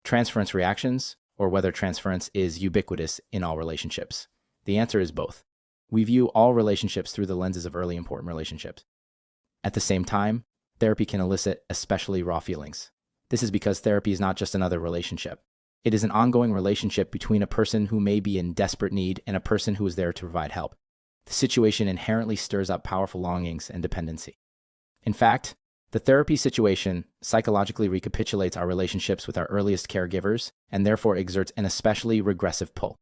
transference reactions, or whether transference is ubiquitous in all relationships. The answer is both. We view all relationships through the lenses of early important relationships. At the same time, therapy can elicit especially raw feelings. This is because therapy is not just another relationship. It is an ongoing relationship between a person who may be in desperate need and a person who is there to provide help. The situation inherently stirs up powerful longings and dependency. In fact, the therapy situation psychologically recapitulates our relationships with our earliest caregivers and therefore exerts an especially regressive pull.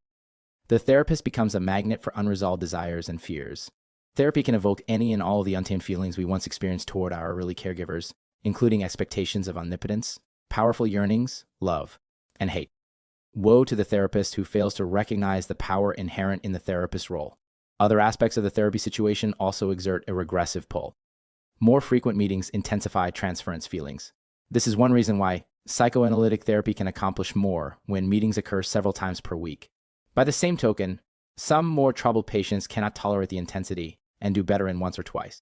The therapist becomes a magnet for unresolved desires and fears. Therapy can evoke any and all of the untamed feelings we once experienced toward our early caregivers, including expectations of omnipotence, powerful yearnings, love, and hate. Woe to the therapist who fails to recognize the power inherent in the therapist's role. Other aspects of the therapy situation also exert a regressive pull. More frequent meetings intensify transference feelings. This is one reason why psychoanalytic therapy can accomplish more when meetings occur several times per week. By the same token, some more troubled patients cannot tolerate the intensity and do better in once or twice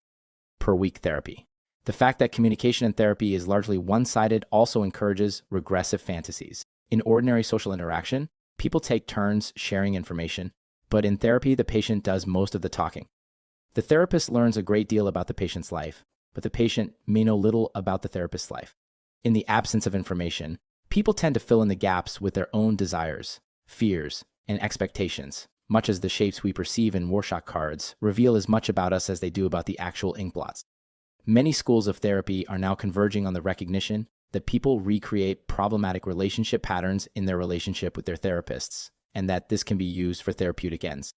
per week therapy. The fact that communication in therapy is largely one-sided also encourages regressive fantasies. In ordinary social interaction, people take turns sharing information, but in therapy, the patient does most of the talking. The therapist learns a great deal about the patient's life, but the patient may know little about the therapist's life. In the absence of information, people tend to fill in the gaps with their own desires, fears, and expectations, much as the shapes we perceive in Rorschach cards reveal as much about us as they do about the actual ink blots. Many schools of therapy are now converging on the recognition that people recreate problematic relationship patterns in their relationship with their therapists, and that this can be used for therapeutic ends.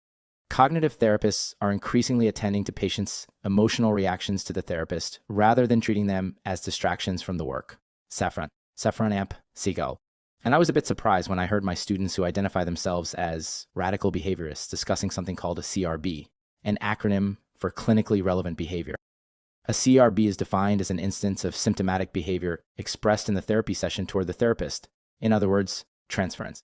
Cognitive therapists are increasingly attending to patients' emotional reactions to the therapist rather than treating them as distractions from the work. Saffron Amp, Seagull. And I was a bit surprised when I heard my students who identify themselves as radical behaviorists discussing something called a CRB, an acronym for clinically relevant behavior. A CRB is defined as an instance of symptomatic behavior expressed in the therapy session toward the therapist. In other words, transference.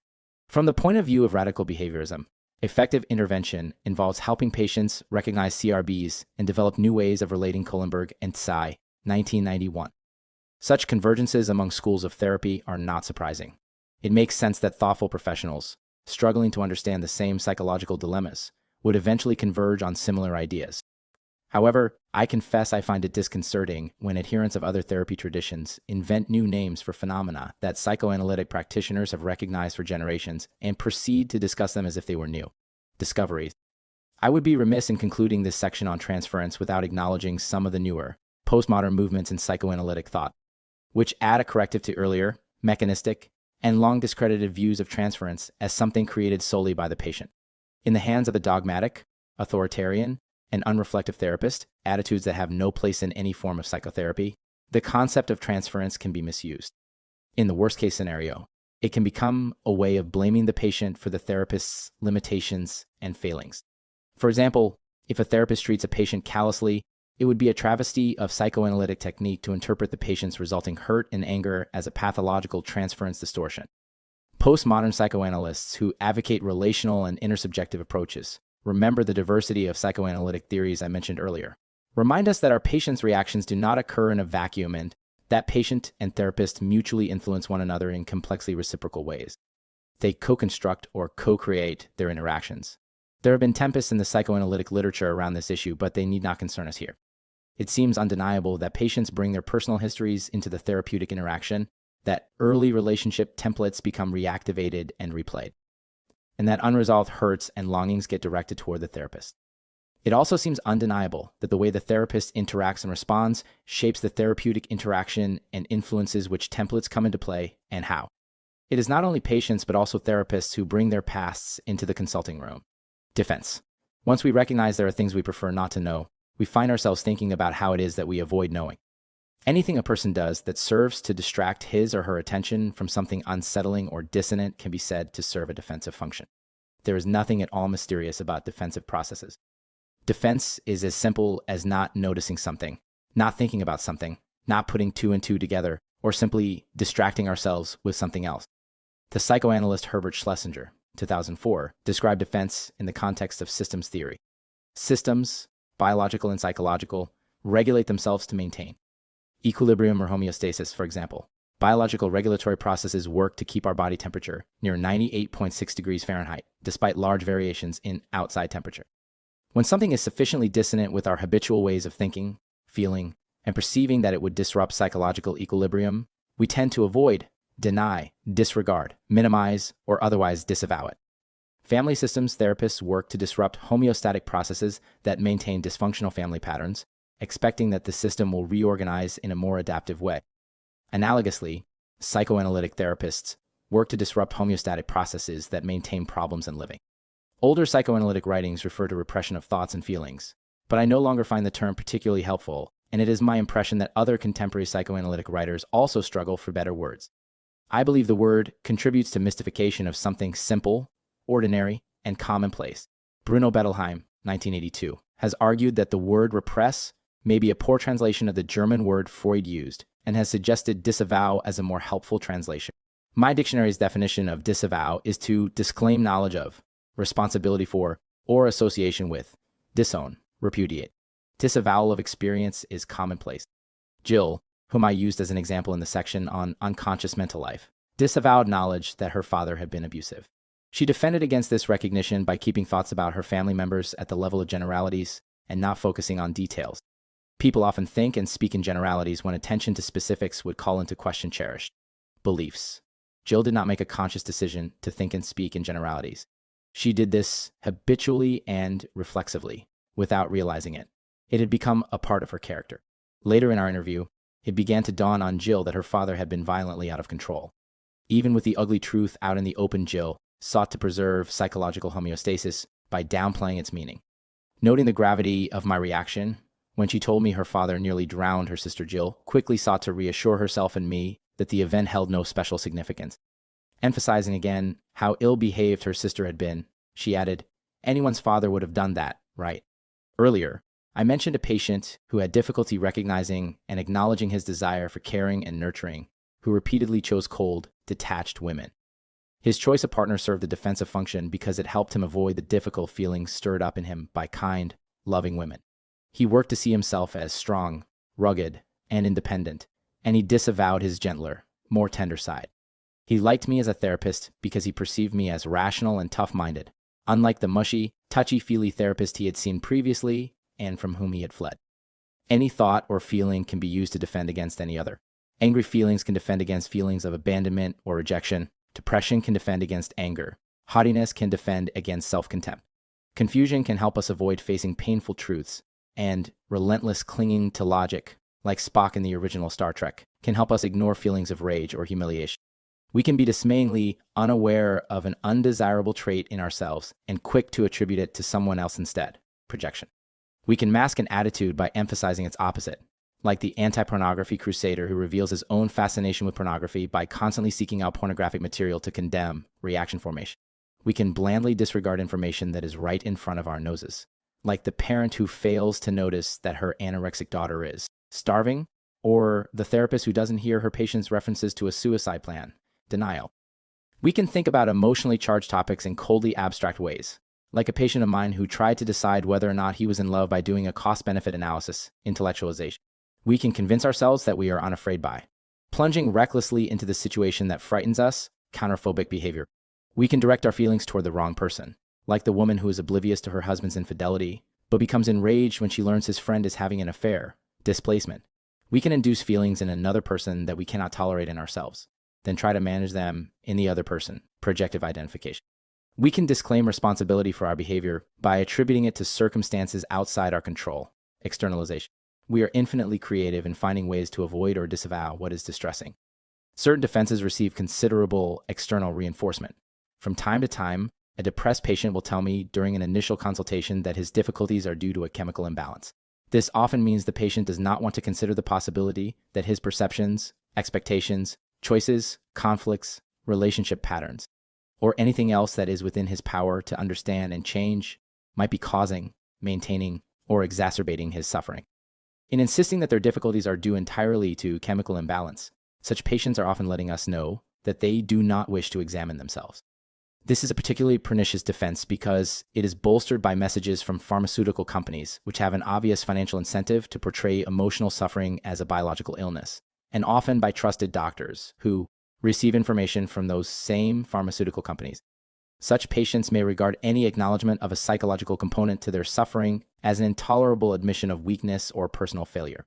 From the point of view of radical behaviorism, effective intervention involves helping patients recognize CRBs and develop new ways of relating. Kohlenberg and Tsai, 1991. Such convergences among schools of therapy are not surprising. It makes sense that thoughtful professionals, struggling to understand the same psychological dilemmas, would eventually converge on similar ideas. However, I confess I find it disconcerting when adherents of other therapy traditions invent new names for phenomena that psychoanalytic practitioners have recognized for generations and proceed to discuss them as if they were new discoveries. I would be remiss in concluding this section on transference without acknowledging some of the newer, postmodern movements in psychoanalytic thought, which add a corrective to earlier, mechanistic, and long discredited views of transference as something created solely by the patient. In the hands of a dogmatic, authoritarian, and unreflective therapist, attitudes that have no place in any form of psychotherapy, the concept of transference can be misused. In the worst-case scenario, it can become a way of blaming the patient for the therapist's limitations and failings. For example, if a therapist treats a patient callously, it would be a travesty of psychoanalytic technique to interpret the patient's resulting hurt and anger as a pathological transference distortion. Postmodern psychoanalysts who advocate relational and intersubjective approaches remember the diversity of psychoanalytic theories I mentioned earlier. Remind us that our patients' reactions do not occur in a vacuum and that patient and therapist mutually influence one another in complexly reciprocal ways. They co-construct or co-create their interactions. There have been tempests in the psychoanalytic literature around this issue, but they need not concern us here. It seems undeniable that patients bring their personal histories into the therapeutic interaction, that early relationship templates become reactivated and replayed, and that unresolved hurts and longings get directed toward the therapist. It also seems undeniable that the way the therapist interacts and responds shapes the therapeutic interaction and influences which templates come into play and how. It is not only patients but also therapists who bring their pasts into the consulting room. Defense. Once we recognize there are things we prefer not to know, we find ourselves thinking about how it is that we avoid knowing. Anything a person does that serves to distract his or her attention from something unsettling or dissonant can be said to serve a defensive function. There is nothing at all mysterious about defensive processes. Defense is as simple as not noticing something, not thinking about something, not putting two and two together, or simply distracting ourselves with something else. The psychoanalyst Herbert Schlesinger, 2004, described defense in the context of systems theory. Systems, biological and psychological, regulate themselves to maintain equilibrium or homeostasis, for example. Biological regulatory processes work to keep our body temperature near 98.6 degrees Fahrenheit, despite large variations in outside temperature. When something is sufficiently dissonant with our habitual ways of thinking, feeling, and perceiving that it would disrupt psychological equilibrium, we tend to avoid, deny, disregard, minimize, or otherwise disavow it. Family systems therapists work to disrupt homeostatic processes that maintain dysfunctional family patterns, expecting that the system will reorganize in a more adaptive way. Analogously, psychoanalytic therapists work to disrupt homeostatic processes that maintain problems in living. Older psychoanalytic writings refer to repression of thoughts and feelings, but I no longer find the term particularly helpful, and it is my impression that other contemporary psychoanalytic writers also struggle for better words. I believe the word contributes to mystification of something simple, ordinary, and commonplace. Bruno Bettelheim, 1982, has argued that the word repress may be a poor translation of the German word Freud used, and has suggested disavow as a more helpful translation. My dictionary's definition of disavow is to disclaim knowledge of, responsibility for, or association with, disown, repudiate. Disavowal of experience is commonplace. Jill, whom I used as an example in the section on unconscious mental life, disavowed knowledge that her father had been abusive. She defended against this recognition by keeping thoughts about her family members at the level of generalities and not focusing on details. People often think and speak in generalities when attention to specifics would call into question cherished beliefs. Jill did not make a conscious decision to think and speak in generalities. She did this habitually and reflexively, without realizing it. It had become a part of her character. Later in our interview, It began to dawn on Jill that her father had been violently out of control. Even with the ugly truth out in the open, Jill sought to preserve psychological homeostasis by downplaying its meaning. Noting the gravity of my reaction, when she told me her father nearly drowned her sister, Jill quickly sought to reassure herself and me that the event held no special significance. Emphasizing again how ill-behaved her sister had been, she added, "Anyone's father would have done that, right?" Earlier, I mentioned a patient who had difficulty recognizing and acknowledging his desire for caring and nurturing, who repeatedly chose cold, detached women. His choice of partner served a defensive function because it helped him avoid the difficult feelings stirred up in him by kind, loving women. He worked to see himself as strong, rugged, and independent, and he disavowed his gentler, more tender side. He liked me as a therapist because he perceived me as rational and tough-minded, unlike the mushy, touchy-feely therapist he had seen previously and from whom he had fled. Any thought or feeling can be used to defend against any other. Angry feelings can defend against feelings of abandonment or rejection. Depression can defend against anger. Haughtiness can defend against self-contempt. Confusion can help us avoid facing painful truths, and relentless clinging to logic, like Spock in the original Star Trek, can help us ignore feelings of rage or humiliation. We can be dismayingly unaware of an undesirable trait in ourselves and quick to attribute it to someone else instead, projection. We can mask an attitude by emphasizing its opposite, like the anti-pornography crusader who reveals his own fascination with pornography by constantly seeking out pornographic material to condemn reaction formation. We can blandly disregard information that is right in front of our noses, like the parent who fails to notice that her anorexic daughter is starving, or the therapist who doesn't hear her patient's references to a suicide plan, denial. We can think about emotionally charged topics in coldly abstract ways, like a patient of mine who tried to decide whether or not he was in love by doing a cost-benefit analysis, intellectualization. We can convince ourselves that we are unafraid by plunging recklessly into the situation that frightens us, counterphobic behavior. We can direct our feelings toward the wrong person, like the woman who is oblivious to her husband's infidelity, but becomes enraged when she learns his friend is having an affair, displacement. We can induce feelings in another person that we cannot tolerate in ourselves, then try to manage them in the other person, projective identification. We can disclaim responsibility for our behavior by attributing it to circumstances outside our control, externalization. We are infinitely creative in finding ways to avoid or disavow what is distressing. Certain defenses receive considerable external reinforcement. From time to time, a depressed patient will tell me during an initial consultation that his difficulties are due to a chemical imbalance. This often means the patient does not want to consider the possibility that his perceptions, expectations, choices, conflicts, relationship patterns, or anything else that is within his power to understand and change might be causing, maintaining, or exacerbating his suffering. In insisting that their difficulties are due entirely to chemical imbalance, such patients are often letting us know that they do not wish to examine themselves. This is a particularly pernicious defense because it is bolstered by messages from pharmaceutical companies, which have an obvious financial incentive to portray emotional suffering as a biological illness, and often by trusted doctors who receive information from those same pharmaceutical companies. Such patients may regard any acknowledgement of a psychological component to their suffering as an intolerable admission of weakness or personal failure.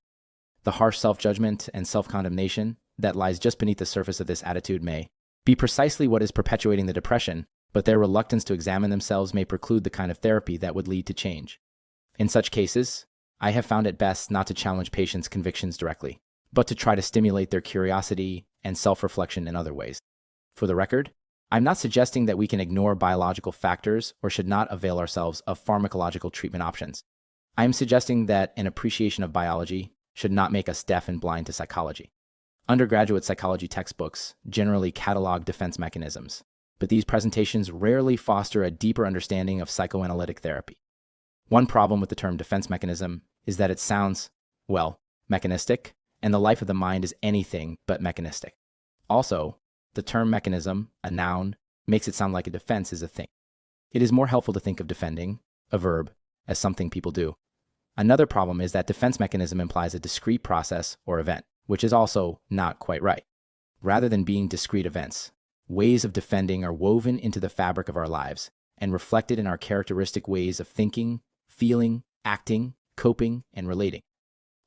The harsh self-judgment and self-condemnation that lies just beneath the surface of this attitude may be precisely what is perpetuating the depression, but their reluctance to examine themselves may preclude the kind of therapy that would lead to change. In such cases, I have found it best not to challenge patients' convictions directly, but to try to stimulate their curiosity and self-reflection in other ways. For the record, I'm not suggesting that we can ignore biological factors or should not avail ourselves of pharmacological treatment options. I am suggesting that an appreciation of biology should not make us deaf and blind to psychology. Undergraduate psychology textbooks generally catalog defense mechanisms, but these presentations rarely foster a deeper understanding of psychoanalytic therapy. One problem with the term defense mechanism is that it sounds, well, mechanistic, and the life of the mind is anything but mechanistic. Also, the term mechanism, a noun, makes it sound like a defense is a thing. It is more helpful to think of defending, a verb, as something people do. Another problem is that defense mechanism implies a discrete process or event, which is also not quite right. Rather than being discrete events, ways of defending are woven into the fabric of our lives and reflected in our characteristic ways of thinking, feeling, acting, coping, and relating.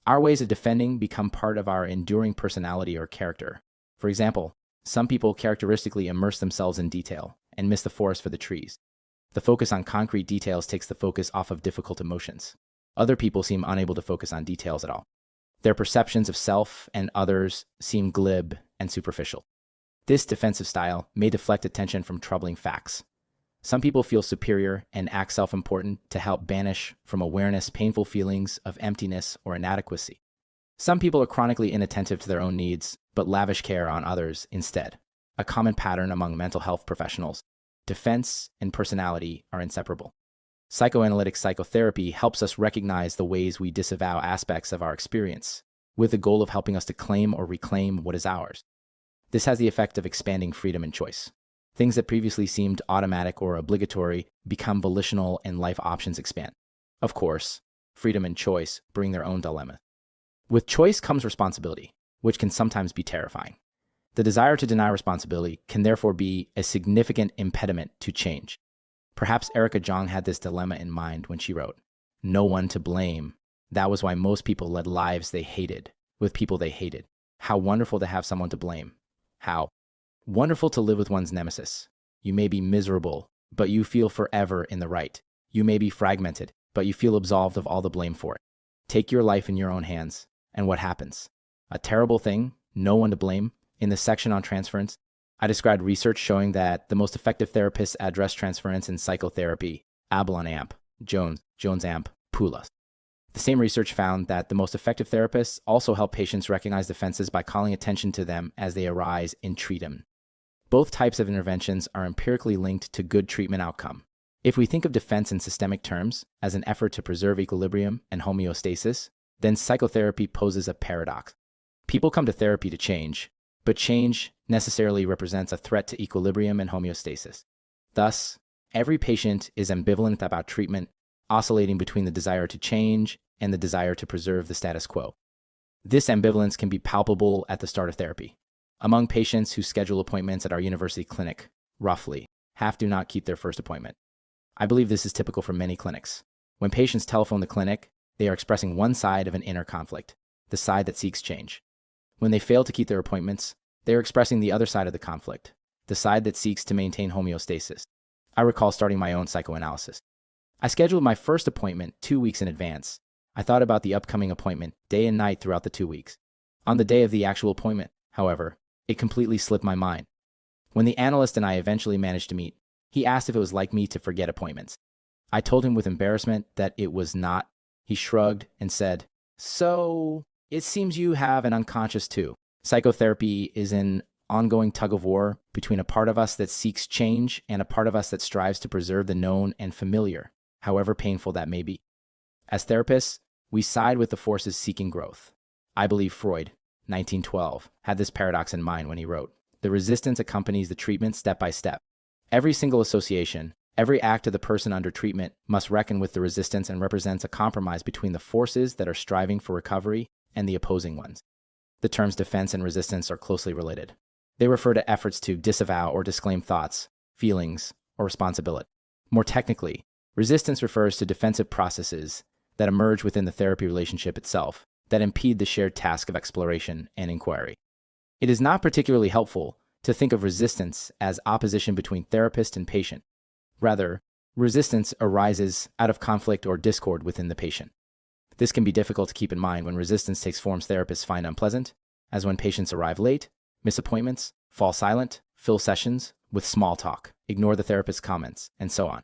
Our ways of defending become part of our enduring personality or character. For example, some people characteristically immerse themselves in detail and miss the forest for the trees. The focus on concrete details takes the focus off of difficult emotions. Other people seem unable to focus on details at all. Their perceptions of self and others seem glib and superficial. This defensive style may deflect attention from troubling facts. Some people feel superior and act self-important to help banish from awareness painful feelings of emptiness or inadequacy. Some people are chronically inattentive to their own needs, but lavish care on others instead. A common pattern among mental health professionals. Defense and personality are inseparable. Psychoanalytic psychotherapy helps us recognize the ways we disavow aspects of our experience, with the goal of helping us to claim or reclaim what is ours. This has the effect of expanding freedom and choice. Things that previously seemed automatic or obligatory become volitional and life options expand. Of course, freedom and choice bring their own dilemma. With choice comes responsibility, which can sometimes be terrifying. The desire to deny responsibility can therefore be a significant impediment to change. Perhaps Erica Jong had this dilemma in mind when she wrote, "No one to blame. That was why most people led lives they hated, with people they hated. How wonderful to have someone to blame. How wonderful to live with one's nemesis. You may be miserable, but you feel forever in the right. You may be fragmented, but you feel absolved of all the blame for it. Take your life in your own hands. And what happens? A terrible thing, no one to blame." In the section on transference, I described research showing that the most effective therapists address transference in psychotherapy, Ablon Amp, Jones Amp, Poulos. The same research found that the most effective therapists also help patients recognize defenses by calling attention to them as they arise and treat them. Both types of interventions are empirically linked to good treatment outcome. If we think of defense in systemic terms as an effort to preserve equilibrium and homeostasis, then psychotherapy poses a paradox. People come to therapy to change, but change necessarily represents a threat to equilibrium and homeostasis. Thus, every patient is ambivalent about treatment, oscillating between the desire to change and the desire to preserve the status quo. This ambivalence can be palpable at the start of therapy. Among patients who schedule appointments at our university clinic, roughly half do not keep their first appointment. I believe this is typical for many clinics. When patients telephone the clinic, they are expressing one side of an inner conflict, the side that seeks change. When they fail to keep their appointments, they are expressing the other side of the conflict, the side that seeks to maintain homeostasis. I recall starting my own psychoanalysis. I scheduled my first appointment 2 weeks in advance. I thought about the upcoming appointment day and night throughout the 2 weeks. On the day of the actual appointment, however, it completely slipped my mind. When the analyst and I eventually managed to meet, he asked if it was like me to forget appointments. I told him with embarrassment that it was not. He shrugged and said, "So, it seems you have an unconscious too." Psychotherapy is an ongoing tug-of-war between a part of us that seeks change and a part of us that strives to preserve the known and familiar, however painful that may be. As therapists, we side with the forces seeking growth. I believe Freud, 1912, had this paradox in mind when he wrote, "The resistance accompanies the treatment step by step. Every single association, every act of the person under treatment must reckon with the resistance and represents a compromise between the forces that are striving for recovery and the opposing ones." The terms defense and resistance are closely related. They refer to efforts to disavow or disclaim thoughts, feelings, or responsibility. More technically, resistance refers to defensive processes that emerge within the therapy relationship itself that impede the shared task of exploration and inquiry. It is not particularly helpful to think of resistance as opposition between therapist and patient. Rather, resistance arises out of conflict or discord within the patient. This can be difficult to keep in mind when resistance takes forms therapists find unpleasant, as when patients arrive late, miss appointments, fall silent, fill sessions with small talk, ignore the therapist's comments, and so on.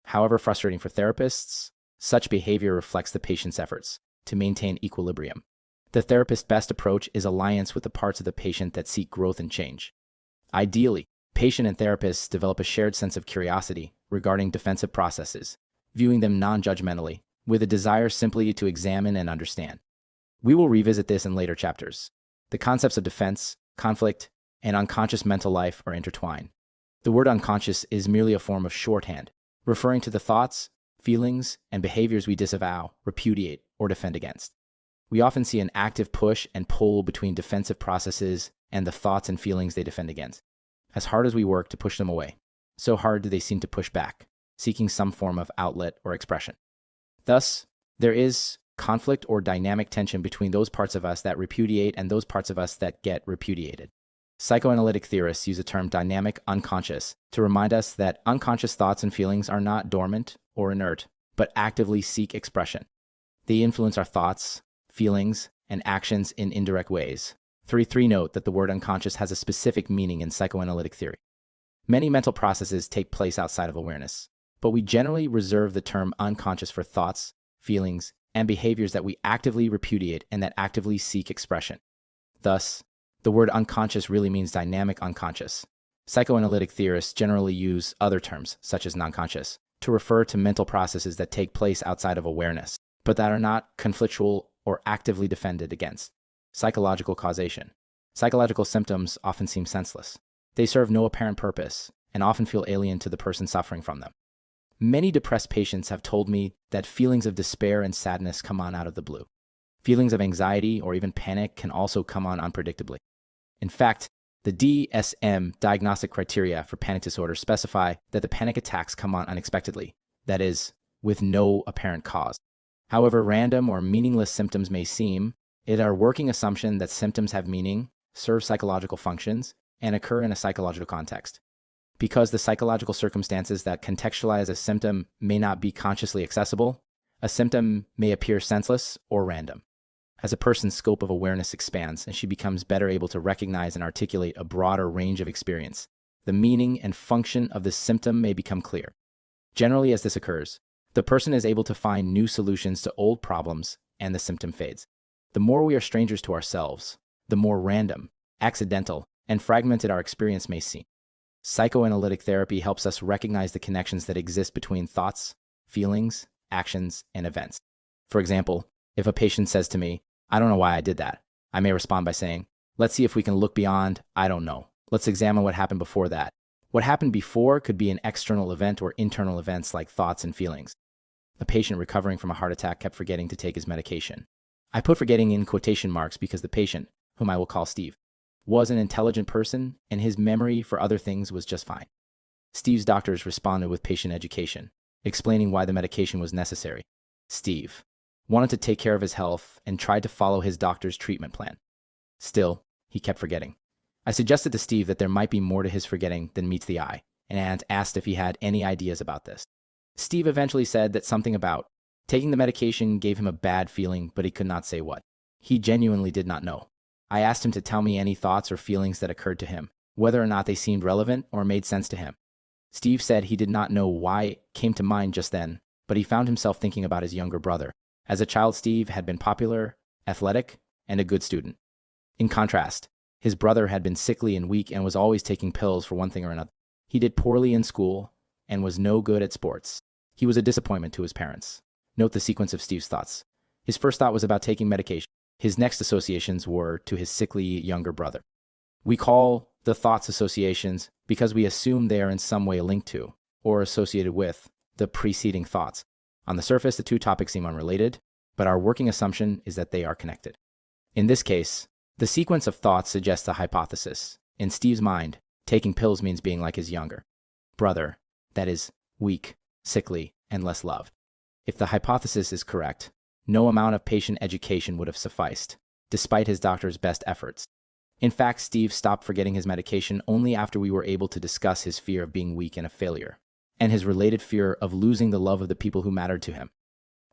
However frustrating for therapists, such behavior reflects the patient's efforts to maintain equilibrium. The therapist's best approach is alliance with the parts of the patient that seek growth and change. Ideally, patient and therapists develop a shared sense of curiosity regarding defensive processes, viewing them non-judgmentally, with a desire simply to examine and understand. We will revisit this in later chapters. The concepts of defense, conflict, and unconscious mental life are intertwined. The word unconscious is merely a form of shorthand, referring to the thoughts, feelings, and behaviors we disavow, repudiate, or defend against. We often see an active push and pull between defensive processes and the thoughts and feelings they defend against. As hard as we work to push them away, so hard do they seem to push back, seeking some form of outlet or expression. Thus, there is conflict or dynamic tension between those parts of us that repudiate and those parts of us that get repudiated. Psychoanalytic theorists use the term dynamic unconscious to remind us that unconscious thoughts and feelings are not dormant or inert, but actively seek expression. They influence our thoughts, feelings, and actions in indirect ways. 3. Note that the word unconscious has a specific meaning in psychoanalytic theory. Many mental processes take place outside of awareness, but we generally reserve the term unconscious for thoughts, feelings, and behaviors that we actively repudiate and that actively seek expression. Thus, the word unconscious really means dynamic unconscious. Psychoanalytic theorists generally use other terms, such as non-conscious, to refer to mental processes that take place outside of awareness, but that are not conflictual or actively defended against. Psychological causation. Psychological symptoms often seem senseless. They serve no apparent purpose and often feel alien to the person suffering from them. Many depressed patients have told me that feelings of despair and sadness come on out of the blue. Feelings of anxiety or even panic can also come on unpredictably. In fact, the DSM diagnostic criteria for panic disorder specify that the panic attacks come on unexpectedly, that is, with no apparent cause. However random or meaningless symptoms may seem, it is our working assumption that symptoms have meaning, serve psychological functions, and occur in a psychological context. Because the psychological circumstances that contextualize a symptom may not be consciously accessible, a symptom may appear senseless or random. As a person's scope of awareness expands and she becomes better able to recognize and articulate a broader range of experience, the meaning and function of the symptom may become clear. Generally, as this occurs, the person is able to find new solutions to old problems and the symptom fades. The more we are strangers to ourselves, the more random, accidental, and fragmented our experience may seem. Psychoanalytic therapy helps us recognize the connections that exist between thoughts, feelings, actions, and events. For example, if a patient says to me, "I don't know why I did that," I may respond by saying, "Let's see if we can look beyond, I don't know. Let's examine what happened before that." What happened before could be an external event or internal events like thoughts and feelings. A patient recovering from a heart attack kept forgetting to take his medication. I put forgetting in quotation marks because the patient, whom I will call Steve, was an intelligent person and his memory for other things was just fine. Steve's doctors responded with patient education, explaining why the medication was necessary. Steve wanted to take care of his health and tried to follow his doctor's treatment plan. Still, he kept forgetting. I suggested to Steve that there might be more to his forgetting than meets the eye, and asked if he had any ideas about this. Steve eventually said that something about taking the medication gave him a bad feeling, but he could not say what. He genuinely did not know. I asked him to tell me any thoughts or feelings that occurred to him, whether or not they seemed relevant or made sense to him. Steve said he did not know why it came to mind just then, but he found himself thinking about his younger brother. As a child, Steve had been popular, athletic, and a good student. In contrast, his brother had been sickly and weak and was always taking pills for one thing or another. He did poorly in school and was no good at sports. He was a disappointment to his parents. Note the sequence of Steve's thoughts. His first thought was about taking medication. His next associations were to his sickly younger brother. We call the thoughts associations because we assume they are in some way linked to, or associated with, the preceding thoughts. On the surface, the two topics seem unrelated, but our working assumption is that they are connected. In this case, the sequence of thoughts suggests a hypothesis. In Steve's mind, taking pills means being like his younger brother, that is, weak, sickly, and less loved. If the hypothesis is correct, no amount of patient education would have sufficed, despite his doctor's best efforts. In fact, Steve stopped forgetting his medication only after we were able to discuss his fear of being weak and a failure, and his related fear of losing the love of the people who mattered to him.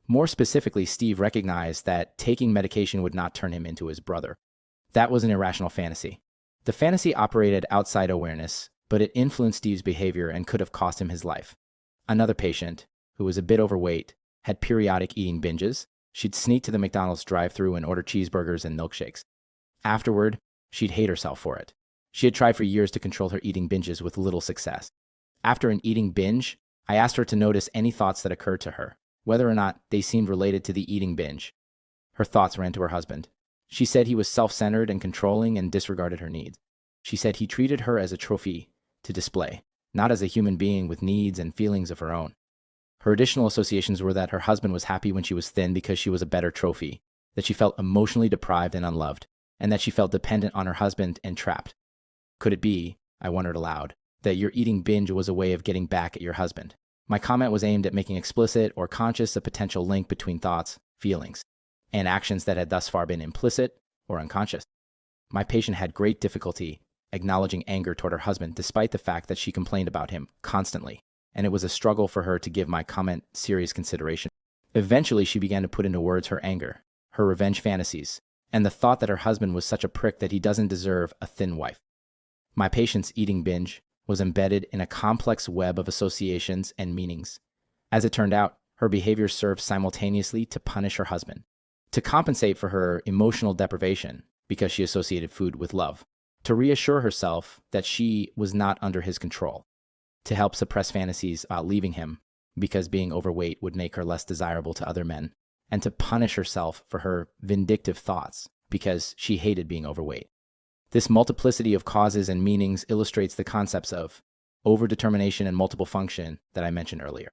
More specifically, Steve recognized that taking medication would not turn him into his brother. That was an irrational fantasy. The fantasy operated outside awareness, but it influenced Steve's behavior and could have cost him his life. Another patient, who was a bit overweight, had periodic eating binges. She'd sneak to the McDonald's drive-thru and order cheeseburgers and milkshakes. Afterward, she'd hate herself for it. She had tried for years to control her eating binges with little success. After an eating binge, I asked her to notice any thoughts that occurred to her, whether or not they seemed related to the eating binge. Her thoughts ran to her husband. She said he was self-centered and controlling and disregarded her needs. She said he treated her as a trophy to display, not as a human being with needs and feelings of her own. Her additional associations were that her husband was happy when she was thin because she was a better trophy, that she felt emotionally deprived and unloved, and that she felt dependent on her husband and trapped. Could it be, I wondered aloud, that your eating binge was a way of getting back at your husband? My comment was aimed at making explicit or conscious a potential link between thoughts, feelings, and actions that had thus far been implicit or unconscious. My patient had great difficulty acknowledging anger toward her husband despite the fact that she complained about him constantly, and it was a struggle for her to give my comment serious consideration. Eventually, she began to put into words her anger, her revenge fantasies, and the thought that her husband was such a prick that he doesn't deserve a thin wife. My patient's eating binge was embedded in a complex web of associations and meanings. As it turned out, her behavior served simultaneously to punish her husband, to compensate for her emotional deprivation because she associated food with love, to reassure herself that she was not under his control, to help suppress fantasies about leaving him because being overweight would make her less desirable to other men, and to punish herself for her vindictive thoughts because she hated being overweight. This multiplicity of causes and meanings illustrates the concepts of overdetermination and multiple function that I mentioned earlier.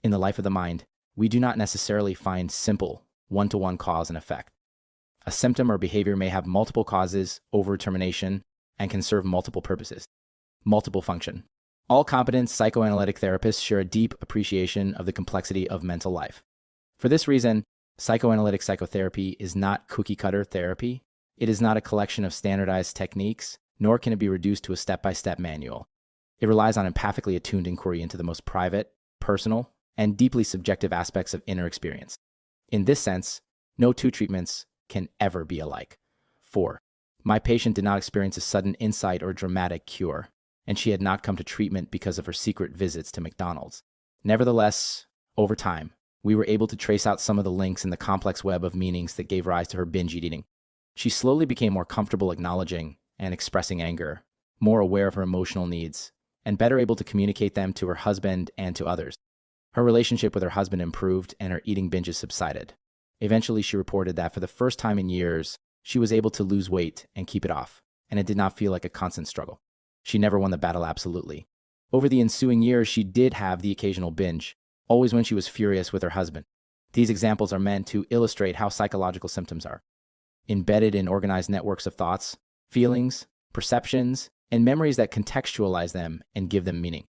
In the life of the mind, we do not necessarily find simple one-to-one cause and effect. A symptom or behavior may have multiple causes, overdetermination, and can serve multiple purposes. Multiple function. All competent psychoanalytic therapists share a deep appreciation of the complexity of mental life. For this reason, psychoanalytic psychotherapy is not cookie-cutter therapy. It is not a collection of standardized techniques, nor can it be reduced to a step-by-step manual. It relies on empathically attuned inquiry into the most private, personal, and deeply subjective aspects of inner experience. In this sense, no two treatments can ever be alike. 4. My patient did not experience a sudden insight or dramatic cure, and she had not come to treatment because of her secret visits to McDonald's. Nevertheless, over time, we were able to trace out some of the links in the complex web of meanings that gave rise to her binge eating. She slowly became more comfortable acknowledging and expressing anger, more aware of her emotional needs, and better able to communicate them to her husband and to others. Her relationship with her husband improved and her eating binges subsided. Eventually, she reported that for the first time in years, she was able to lose weight and keep it off, and it did not feel like a constant struggle. She never won the battle absolutely. Over the ensuing years, she did have the occasional binge, always when she was furious with her husband. These examples are meant to illustrate how psychological symptoms are embedded in organized networks of thoughts, feelings, perceptions, and memories that contextualize them and give them meaning.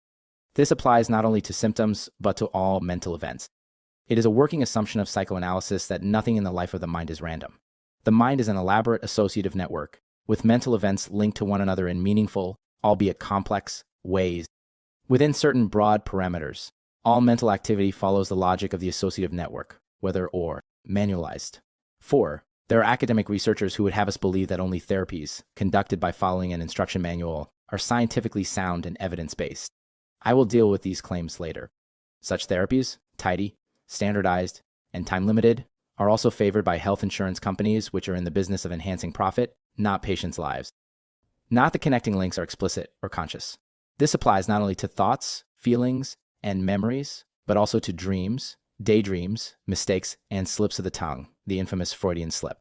This applies not only to symptoms, but to all mental events. It is a working assumption of psychoanalysis that nothing in the life of the mind is random. The mind is an elaborate associative network, with mental events linked to one another in meaningful, albeit complex, ways. Within certain broad parameters, all mental activity follows the logic of the associative network, whether or manualized. 4. There are academic researchers who would have us believe that only therapies, conducted by following an instruction manual, are scientifically sound and evidence-based. I will deal with these claims later. Such therapies, tidy, standardized, and time-limited, are also favored by health insurance companies which are in the business of enhancing profit, not patients' lives. Not the connecting links are explicit or conscious. This applies not only to thoughts, feelings, and memories, but also to dreams, daydreams, mistakes, and slips of the tongue, the infamous Freudian slip.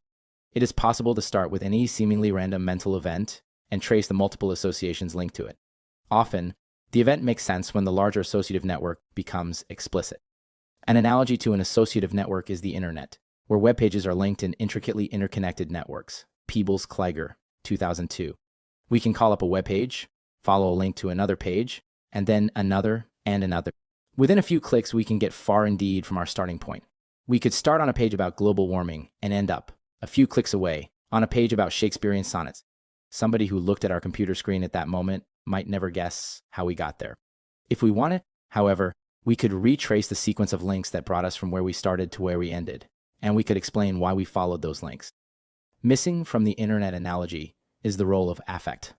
It is possible to start with any seemingly random mental event and trace the multiple associations linked to it. Often, the event makes sense when the larger associative network becomes explicit. An analogy to an associative network is the internet, where web pages are linked in intricately interconnected networks. Peebles-Kleiger, 2002. We can call up a web page, follow a link to another page, and then another and another. Within a few clicks, we can get far indeed from our starting point. We could start on a page about global warming and end up, a few clicks away, on a page about Shakespearean sonnets. Somebody who looked at our computer screen at that moment might never guess how we got there. If we wanted, however, we could retrace the sequence of links that brought us from where we started to where we ended, and we could explain why we followed those links. Missing from the internet analogy is the role of affect.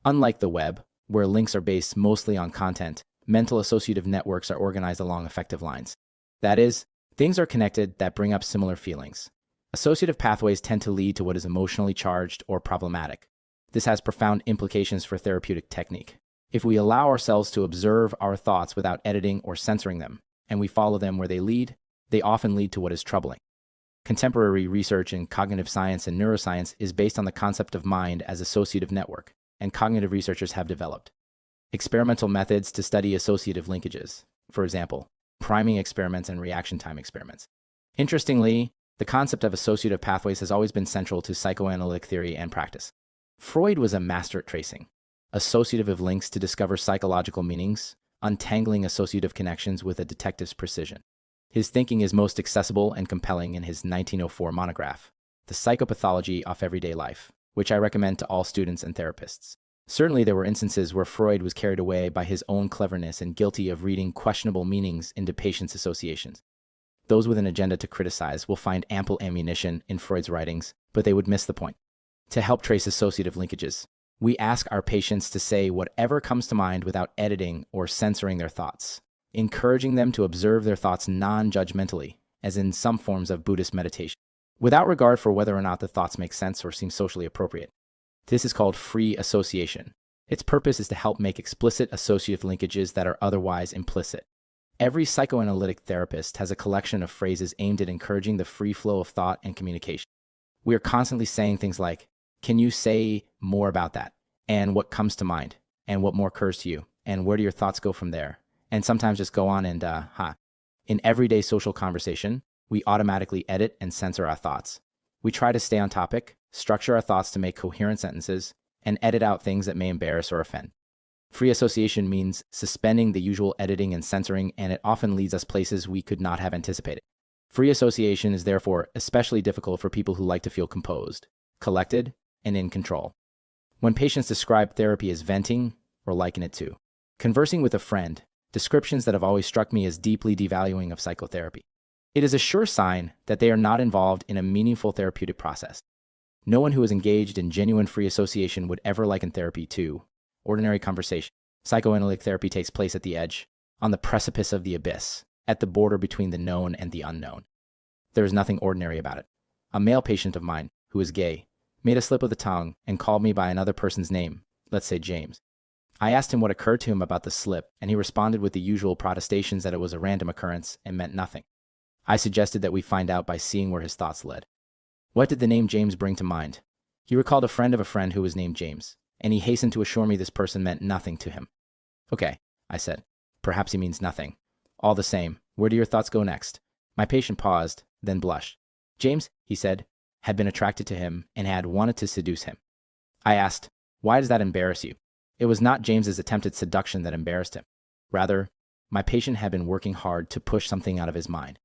Unlike the web, where links are based mostly on content, mental associative networks are organized along affective lines. That is, things are connected that bring up similar feelings. Associative pathways tend to lead to what is emotionally charged or problematic. This has profound implications for therapeutic technique. If we allow ourselves to observe our thoughts without editing or censoring them, and we follow them where they lead, they often lead to what is troubling. Contemporary research in cognitive science and neuroscience is based on the concept of mind as associative network, and cognitive researchers have developed experimental methods to study associative linkages, for example, priming experiments and reaction time experiments. Interestingly, the concept of associative pathways has always been central to psychoanalytic theory and practice. Freud was a master at tracing associative links to discover psychological meanings, untangling associative connections with a detective's precision. His thinking is most accessible and compelling in his 1904 monograph, The Psychopathology of Everyday Life, which I recommend to all students and therapists. Certainly there were instances where Freud was carried away by his own cleverness and guilty of reading questionable meanings into patients' associations. Those with an agenda to criticize will find ample ammunition in Freud's writings but they would miss the point. To help trace associative linkages, we ask our patients to say whatever comes to mind without editing or censoring their thoughts, encouraging them to observe their thoughts non-judgmentally, as in some forms of Buddhist meditation, without regard for whether or not the thoughts make sense or seem socially appropriate. This is called free association. Its purpose is to help make explicit associative linkages that are otherwise implicit. Every psychoanalytic therapist has a collection of phrases aimed at encouraging the free flow of thought and communication. We are constantly saying things like, "Can you say more about that?" And "What comes to mind?" And "What more occurs to you?" And "Where do your thoughts go from there?" And sometimes just go on and, In everyday social conversation, we automatically edit and censor our thoughts. We try to stay on topic, structure our thoughts to make coherent sentences, and edit out things that may embarrass or offend. Free association means suspending the usual editing and censoring, and it often leads us places we could not have anticipated. Free association is therefore especially difficult for people who like to feel composed, collected, and in control. When patients describe therapy as venting or liken it to conversing with a friend, descriptions that have always struck me as deeply devaluing of psychotherapy. It is a sure sign that they are not involved in a meaningful therapeutic process. No one who is engaged in genuine free association would ever liken therapy to ordinary conversation. Psychoanalytic therapy takes place at the edge, on the precipice of the abyss, at the border between the known and the unknown. There is nothing ordinary about it. A male patient of mine, who is gay, made a slip of the tongue and called me by another person's name, let's say James. I asked him what occurred to him about the slip, and he responded with the usual protestations that it was a random occurrence and meant nothing. I suggested that we find out by seeing where his thoughts led. What did the name James bring to mind? He recalled a friend of a friend who was named James, and he hastened to assure me this person meant nothing to him. "Okay," I said. "Perhaps he means nothing. All the same, where do your thoughts go next?" My patient paused, then blushed. James, he said, had been attracted to him and had wanted to seduce him. I asked, "Why does that embarrass you?" It was not James's attempted seduction that embarrassed him. Rather, my patient had been working hard to push something out of his mind.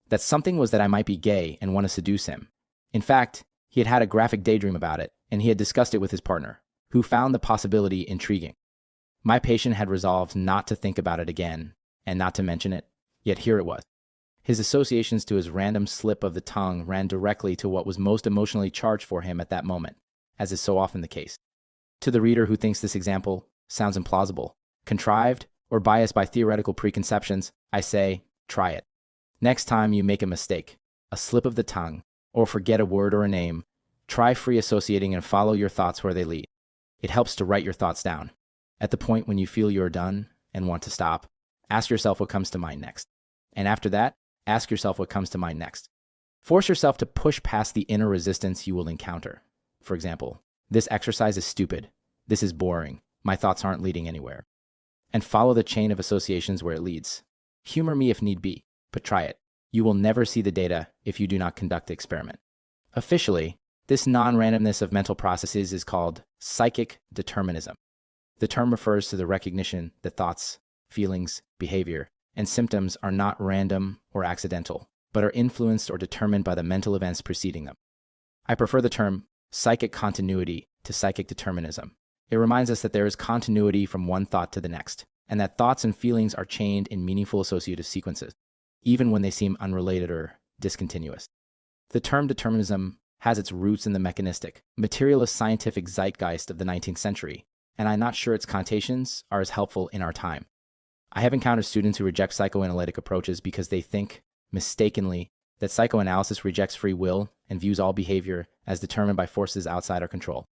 That something was that I might be gay and want to seduce him. In fact, he had had a graphic daydream about it, and he had discussed it with his partner, who found the possibility intriguing. My patient had resolved not to think about it again and not to mention it, yet here it was. His associations to his random slip of the tongue ran directly to what was most emotionally charged for him at that moment, as is so often the case. To the reader who thinks this example sounds implausible, contrived, or biased by theoretical preconceptions, I say, try it. Next time you make a mistake, a slip of the tongue, or forget a word or a name, try free associating and follow your thoughts where they lead. It helps to write your thoughts down. At the point when you feel you are done and want to stop, ask yourself what comes to mind next. And after that, ask yourself what comes to mind next. Force yourself to push past the inner resistance you will encounter. For example, "This exercise is stupid. This is boring. My thoughts aren't leading anywhere." And follow the chain of associations where it leads. Humor me if need be, but try it. You will never see the data if you do not conduct the experiment. Officially, this non-randomness of mental processes is called psychic determinism. The term refers to the recognition that thoughts, feelings, behavior, and symptoms are not random or accidental, but are influenced or determined by the mental events preceding them. I prefer the term psychic continuity to psychic determinism. It reminds us that there is continuity from one thought to the next, and that thoughts and feelings are chained in meaningful associative sequences, even when they seem unrelated or discontinuous. The term determinism has its roots in the mechanistic, materialist scientific zeitgeist of the 19th century, and I'm not sure its connotations are as helpful in our time. I have encountered students who reject psychoanalytic approaches because they think, mistakenly, that psychoanalysis rejects free will and views all behavior as determined by forces outside our control.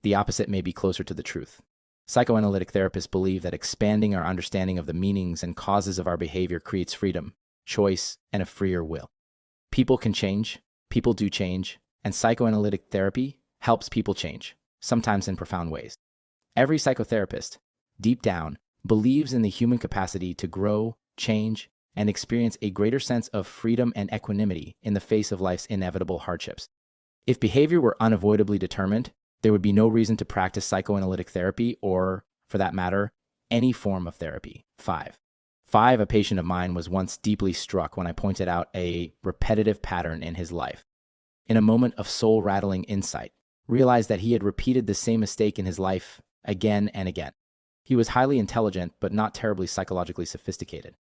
The opposite may be closer to the truth. Psychoanalytic therapists believe that expanding our understanding of the meanings and causes of our behavior creates freedom, choice, and a freer will. People can change, people do change, and psychoanalytic therapy helps people change, sometimes in profound ways. Every psychotherapist, deep down, believes in the human capacity to grow, change, and experience a greater sense of freedom and equanimity in the face of life's inevitable hardships. If behavior were unavoidably determined, there would be no reason to practice psychoanalytic therapy or, for that matter, any form of therapy. 5. A patient of mine was once deeply struck when I pointed out a repetitive pattern in his life. In a moment of soul-rattling insight, realized that he had repeated the same mistake in his life again and again. He was highly intelligent, but not terribly psychologically sophisticated.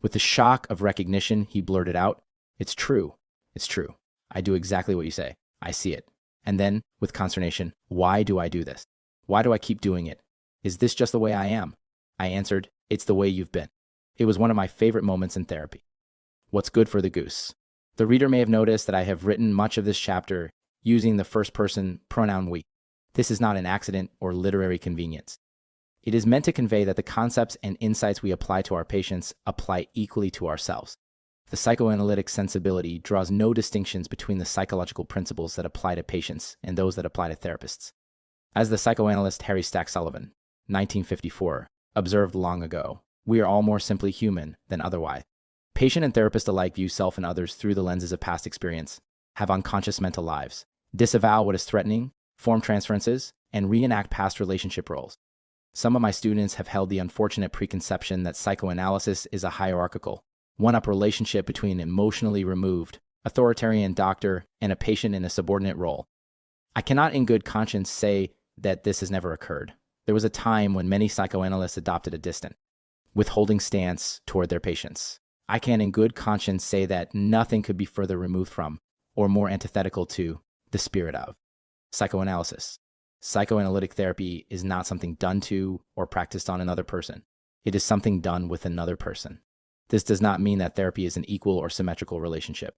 With the shock of recognition, he blurted out, "It's true. It's true. I do exactly what you say." I see it. And then, with consternation, why do I do this? Why do I keep doing it? Is this just the way I am? I answered, it's the way you've been. It was one of my favorite moments in therapy. What's good for the goose? The reader may have noticed that I have written much of this chapter using the first person pronoun we. This is not an accident or literary convenience. It is meant to convey that the concepts and insights we apply to our patients apply equally to ourselves. The psychoanalytic sensibility draws no distinctions between the psychological principles that apply to patients and those that apply to therapists. As the psychoanalyst Harry Stack Sullivan, 1954, observed long ago, we are all more simply human than otherwise. Patient and therapist alike view self and others through the lenses of past experience, have unconscious mental lives, disavow what is threatening, form transferences, and reenact past relationship roles. Some of my students have held the unfortunate preconception that psychoanalysis is a hierarchical, one-up relationship between an emotionally removed, authoritarian doctor and a patient in a subordinate role. I cannot in good conscience say that this has never occurred. There was a time when many psychoanalysts adopted a distant, withholding stance toward their patients. I can in good conscience say that nothing could be further removed from, or more antithetical to, the spirit of psychoanalysis. Psychoanalytic therapy is not something done to or practiced on another person. It is something done with another person. This does not mean that therapy is an equal or symmetrical relationship.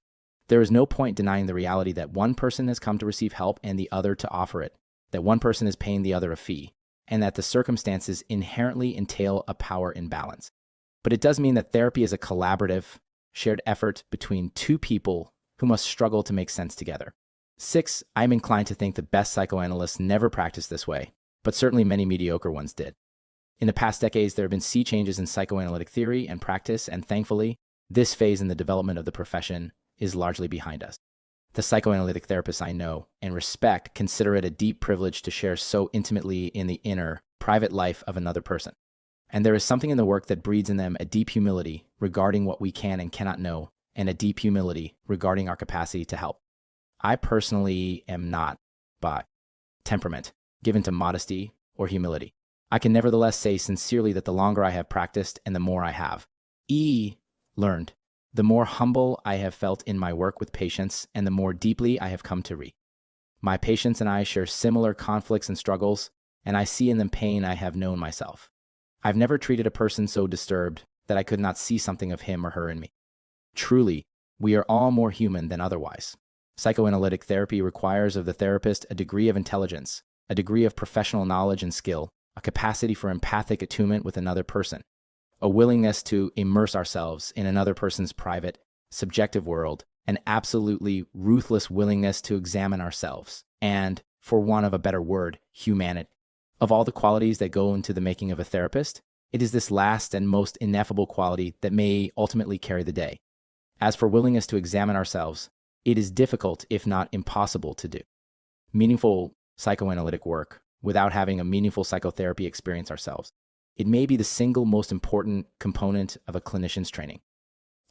There is no point denying the reality that one person has come to receive help and the other to offer it, that one person is paying the other a fee, and that the circumstances inherently entail a power imbalance. But it does mean that therapy is a collaborative, shared effort between two people who must struggle to make sense together. 6. I'm inclined to think the best psychoanalysts never practiced this way, but certainly many mediocre ones did. In the past decades, there have been sea changes in psychoanalytic theory and practice, and thankfully, this phase in the development of the profession is largely behind us. The psychoanalytic therapists I know and respect consider it a deep privilege to share so intimately in the inner, private life of another person. And there is something in the work that breeds in them a deep humility regarding what we can and cannot know, and a deep humility regarding our capacity to help. I personally am not, by temperament, given to modesty or humility. I can nevertheless say sincerely that the longer I have practiced and the more I have learned, the more humble I have felt in my work with patients and the more deeply I have come to read. My patients and I share similar conflicts and struggles, and I see in them pain I have known myself. I've never treated a person so disturbed that I could not see something of him or her in me. Truly, we are all more human than otherwise. Psychoanalytic therapy requires of the therapist a degree of intelligence, a degree of professional knowledge and skill, a capacity for empathic attunement with another person, a willingness to immerse ourselves in another person's private, subjective world, an absolutely ruthless willingness to examine ourselves, and, for want of a better word, humanity. Of all the qualities that go into the making of a therapist, it is this last and most ineffable quality that may ultimately carry the day. As for willingness to examine ourselves, it is difficult, if not impossible, to do meaningful psychoanalytic work without having a meaningful psychotherapy experience ourselves. It may be the single most important component of a clinician's training.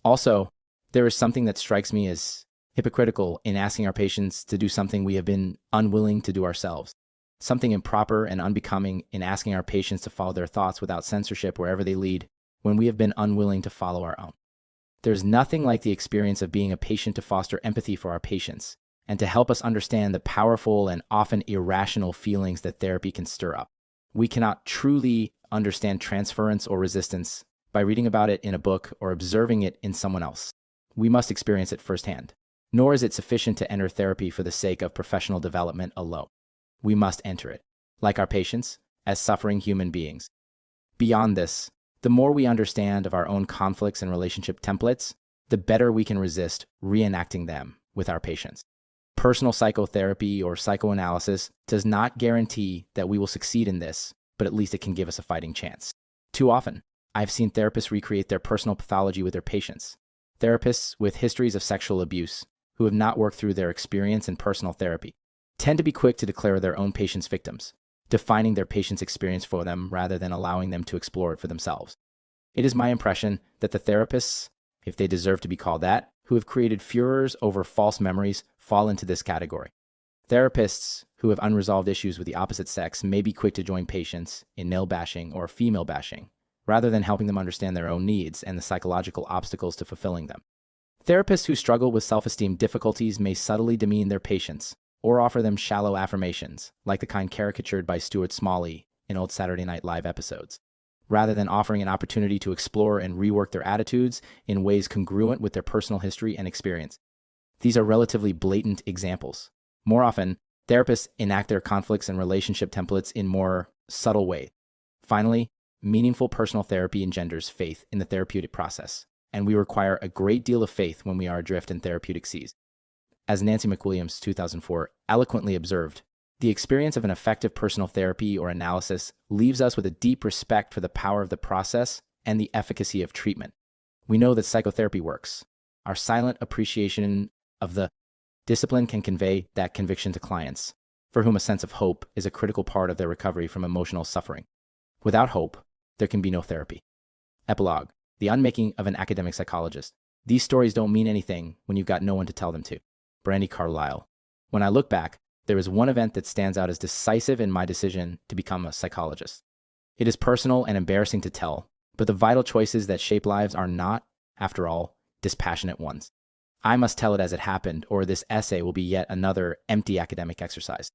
Also, there is something that strikes me as hypocritical in asking our patients to do something we have been unwilling to do ourselves, something improper and unbecoming in asking our patients to follow their thoughts without censorship wherever they lead when we have been unwilling to follow our own. There's nothing like the experience of being a patient to foster empathy for our patients and to help us understand the powerful and often irrational feelings that therapy can stir up. We cannot truly understand transference or resistance by reading about it in a book or observing it in someone else. We must experience it firsthand. Nor is it sufficient to enter therapy for the sake of professional development alone. We must enter it, like our patients, as suffering human beings. Beyond this, the more we understand of our own conflicts and relationship templates, the better we can resist reenacting them with our patients. Personal psychotherapy or psychoanalysis does not guarantee that we will succeed in this, but at least it can give us a fighting chance. Too often, I've seen therapists recreate their personal pathology with their patients. Therapists with histories of sexual abuse, who have not worked through their experience in personal therapy, tend to be quick to declare their own patients victims, defining their patient's experience for them rather than allowing them to explore it for themselves. It is my impression that the therapists, if they deserve to be called that, who have created furors over false memories fall into this category. Therapists who have unresolved issues with the opposite sex may be quick to join patients in male bashing or female bashing, rather than helping them understand their own needs and the psychological obstacles to fulfilling them. Therapists who struggle with self-esteem difficulties may subtly demean their patients or offer them shallow affirmations, like the kind caricatured by Stuart Smalley in old Saturday Night Live episodes, rather than offering an opportunity to explore and rework their attitudes in ways congruent with their personal history and experience. These are relatively blatant examples. More often, therapists enact their conflicts and relationship templates in more subtle ways. Finally, meaningful personal therapy engenders faith in the therapeutic process, and we require a great deal of faith when we are adrift in therapeutic seas. As Nancy McWilliams, 2004, eloquently observed, the experience of an effective personal therapy or analysis leaves us with a deep respect for the power of the process and the efficacy of treatment. We know that psychotherapy works. Our silent appreciation of the discipline can convey that conviction to clients, for whom a sense of hope is a critical part of their recovery from emotional suffering. Without hope, there can be no therapy. Epilogue: the unmaking of an academic psychologist. These stories don't mean anything when you've got no one to tell them to. Brandy Carlisle. When I look back, there is one event that stands out as decisive in my decision to become a psychologist. It is personal and embarrassing to tell, but the vital choices that shape lives are not, after all, dispassionate ones. I must tell it as it happened, or this essay will be yet another empty academic exercise.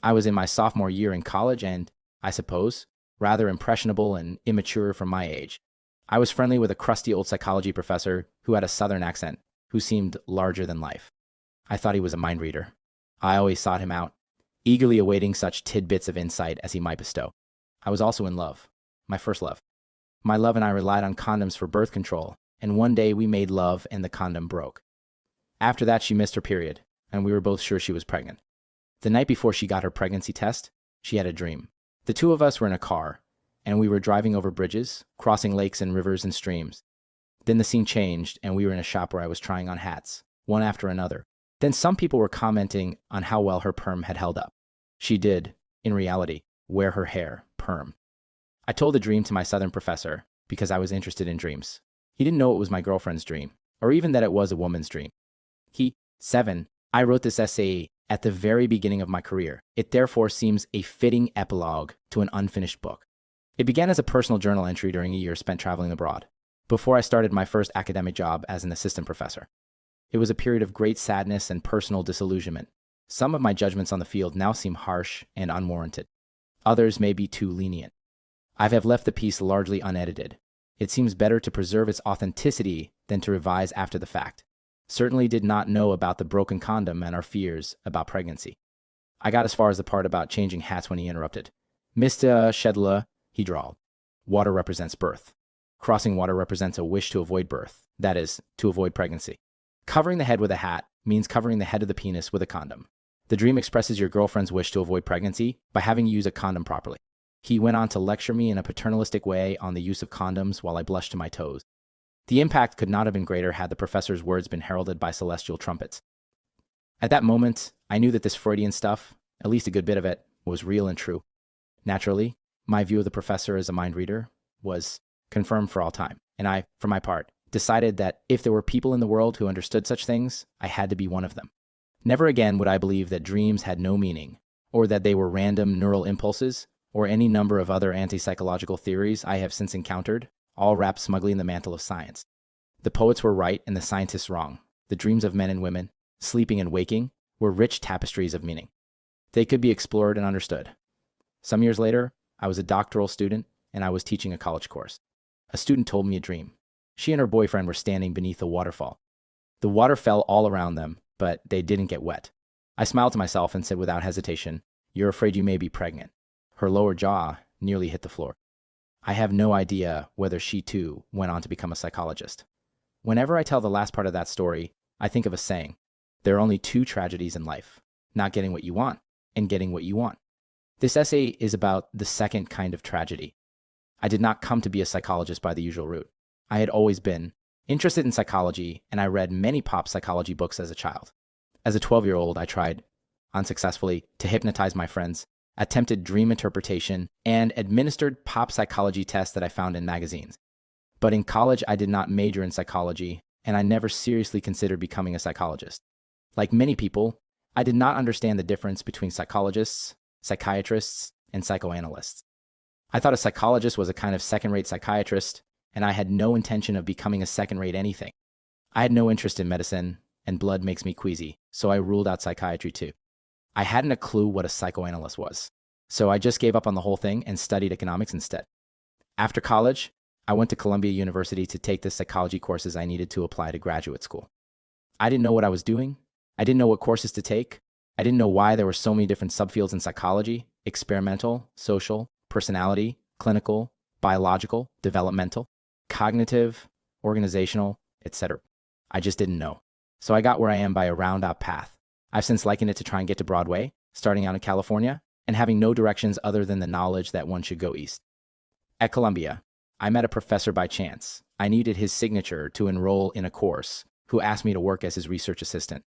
I was in my sophomore year in college and, I suppose, rather impressionable and immature for my age. I was friendly with a crusty old psychology professor who had a southern accent, who seemed larger than life. I thought he was a mind reader. I always sought him out, eagerly awaiting such tidbits of insight as he might bestow. I was also in love, my first love. My love and I relied on condoms for birth control, and one day we made love and the condom broke. After that, she missed her period, and we were both sure she was pregnant. The night before she got her pregnancy test, she had a dream. The two of us were in a car, and we were driving over bridges, crossing lakes and rivers and streams. Then the scene changed, and we were in a shop where I was trying on hats, one after another. Then some people were commenting on how well her perm had held up. She did, in reality, wear her hair perm. I told the dream to my southern professor because I was interested in dreams. He didn't know it was my girlfriend's dream, or even that it was a woman's dream. 7. I wrote this essay at the very beginning of my career. It therefore seems a fitting epilogue to an unfinished book. It began as a personal journal entry during a year spent traveling abroad, before I started my first academic job as an assistant professor. It was a period of great sadness and personal disillusionment. Some of my judgments on the field now seem harsh and unwarranted. Others may be too lenient. I have left the piece largely unedited. It seems better to preserve its authenticity than to revise after the fact. Certainly did not know about the broken condom and our fears about pregnancy. I got as far as the part about changing hats when he interrupted. Mr. Shedler, he drawled. Water represents birth. Crossing water represents a wish to avoid birth, that is, to avoid pregnancy. Covering the head with a hat means covering the head of the penis with a condom. The dream expresses your girlfriend's wish to avoid pregnancy by having you use a condom properly. He went on to lecture me in a paternalistic way on the use of condoms while I blushed to my toes. The impact could not have been greater had the professor's words been heralded by celestial trumpets. At that moment, I knew that this Freudian stuff, at least a good bit of it, was real and true. Naturally, my view of the professor as a mind reader was confirmed for all time, and I, for my part, decided that if there were people in the world who understood such things, I had to be one of them. Never again would I believe that dreams had no meaning, or that they were random neural impulses, or any number of other anti-psychological theories I have since encountered, all wrapped smugly in the mantle of science. The poets were right and the scientists wrong. The dreams of men and women, sleeping and waking, were rich tapestries of meaning. They could be explored and understood. Some years later, I was a doctoral student and I was teaching a college course. A student told me a dream. She and her boyfriend were standing beneath a waterfall. The water fell all around them, but they didn't get wet. I smiled to myself and said without hesitation, "You're afraid you may be pregnant." Her lower jaw nearly hit the floor. I have no idea whether she too went on to become a psychologist. Whenever I tell the last part of that story, I think of a saying: there are only two tragedies in life, not getting what you want and getting what you want. This essay is about the second kind of tragedy. I did not come to be a psychologist by the usual route. I had always been interested in psychology, and I read many pop psychology books as a child. As a 12-year-old, I tried, unsuccessfully, to hypnotize my friends, attempted dream interpretation, and administered pop psychology tests that I found in magazines. But in college, I did not major in psychology, and I never seriously considered becoming a psychologist. Like many people, I did not understand the difference between psychologists, psychiatrists, and psychoanalysts. I thought a psychologist was a kind of second-rate psychiatrist, and I had no intention of becoming a second-rate anything. I had no interest in medicine, and blood makes me queasy, so I ruled out psychiatry too. I hadn't a clue what a psychoanalyst was, so I just gave up on the whole thing and studied economics instead. After college, I went to Columbia University to take the psychology courses I needed to apply to graduate school. I didn't know what I was doing. I didn't know what courses to take. I didn't know why there were so many different subfields in psychology: experimental, social, personality, clinical, biological, developmental, cognitive, organizational, etc. I just didn't know. So I got where I am by a roundabout path. I've since likened it to trying to get to Broadway, starting out in California, and having no directions other than the knowledge that one should go east. At Columbia, I met a professor by chance. I needed his signature to enroll in a course, who asked me to work as his research assistant.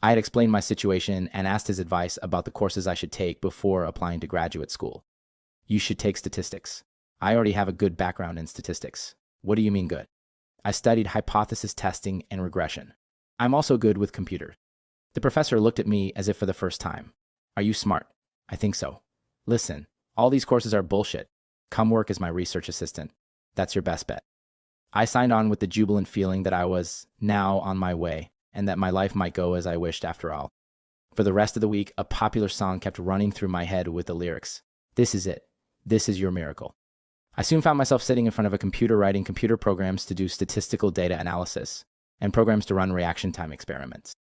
I had explained my situation and asked his advice about the courses I should take before applying to graduate school. You should take statistics. I already have a good background in statistics. What do you mean good? I studied hypothesis testing and regression. I'm also good with computers. The professor looked at me as if for the first time. Are you smart? I think so. Listen, all these courses are bullshit. Come work as my research assistant. That's your best bet. I signed on with the jubilant feeling that I was now on my way and that my life might go as I wished after all. For the rest of the week, a popular song kept running through my head with the lyrics, "This is it. This is your miracle." I soon found myself sitting in front of a computer writing computer programs to do statistical data analysis and programs to run reaction time experiments.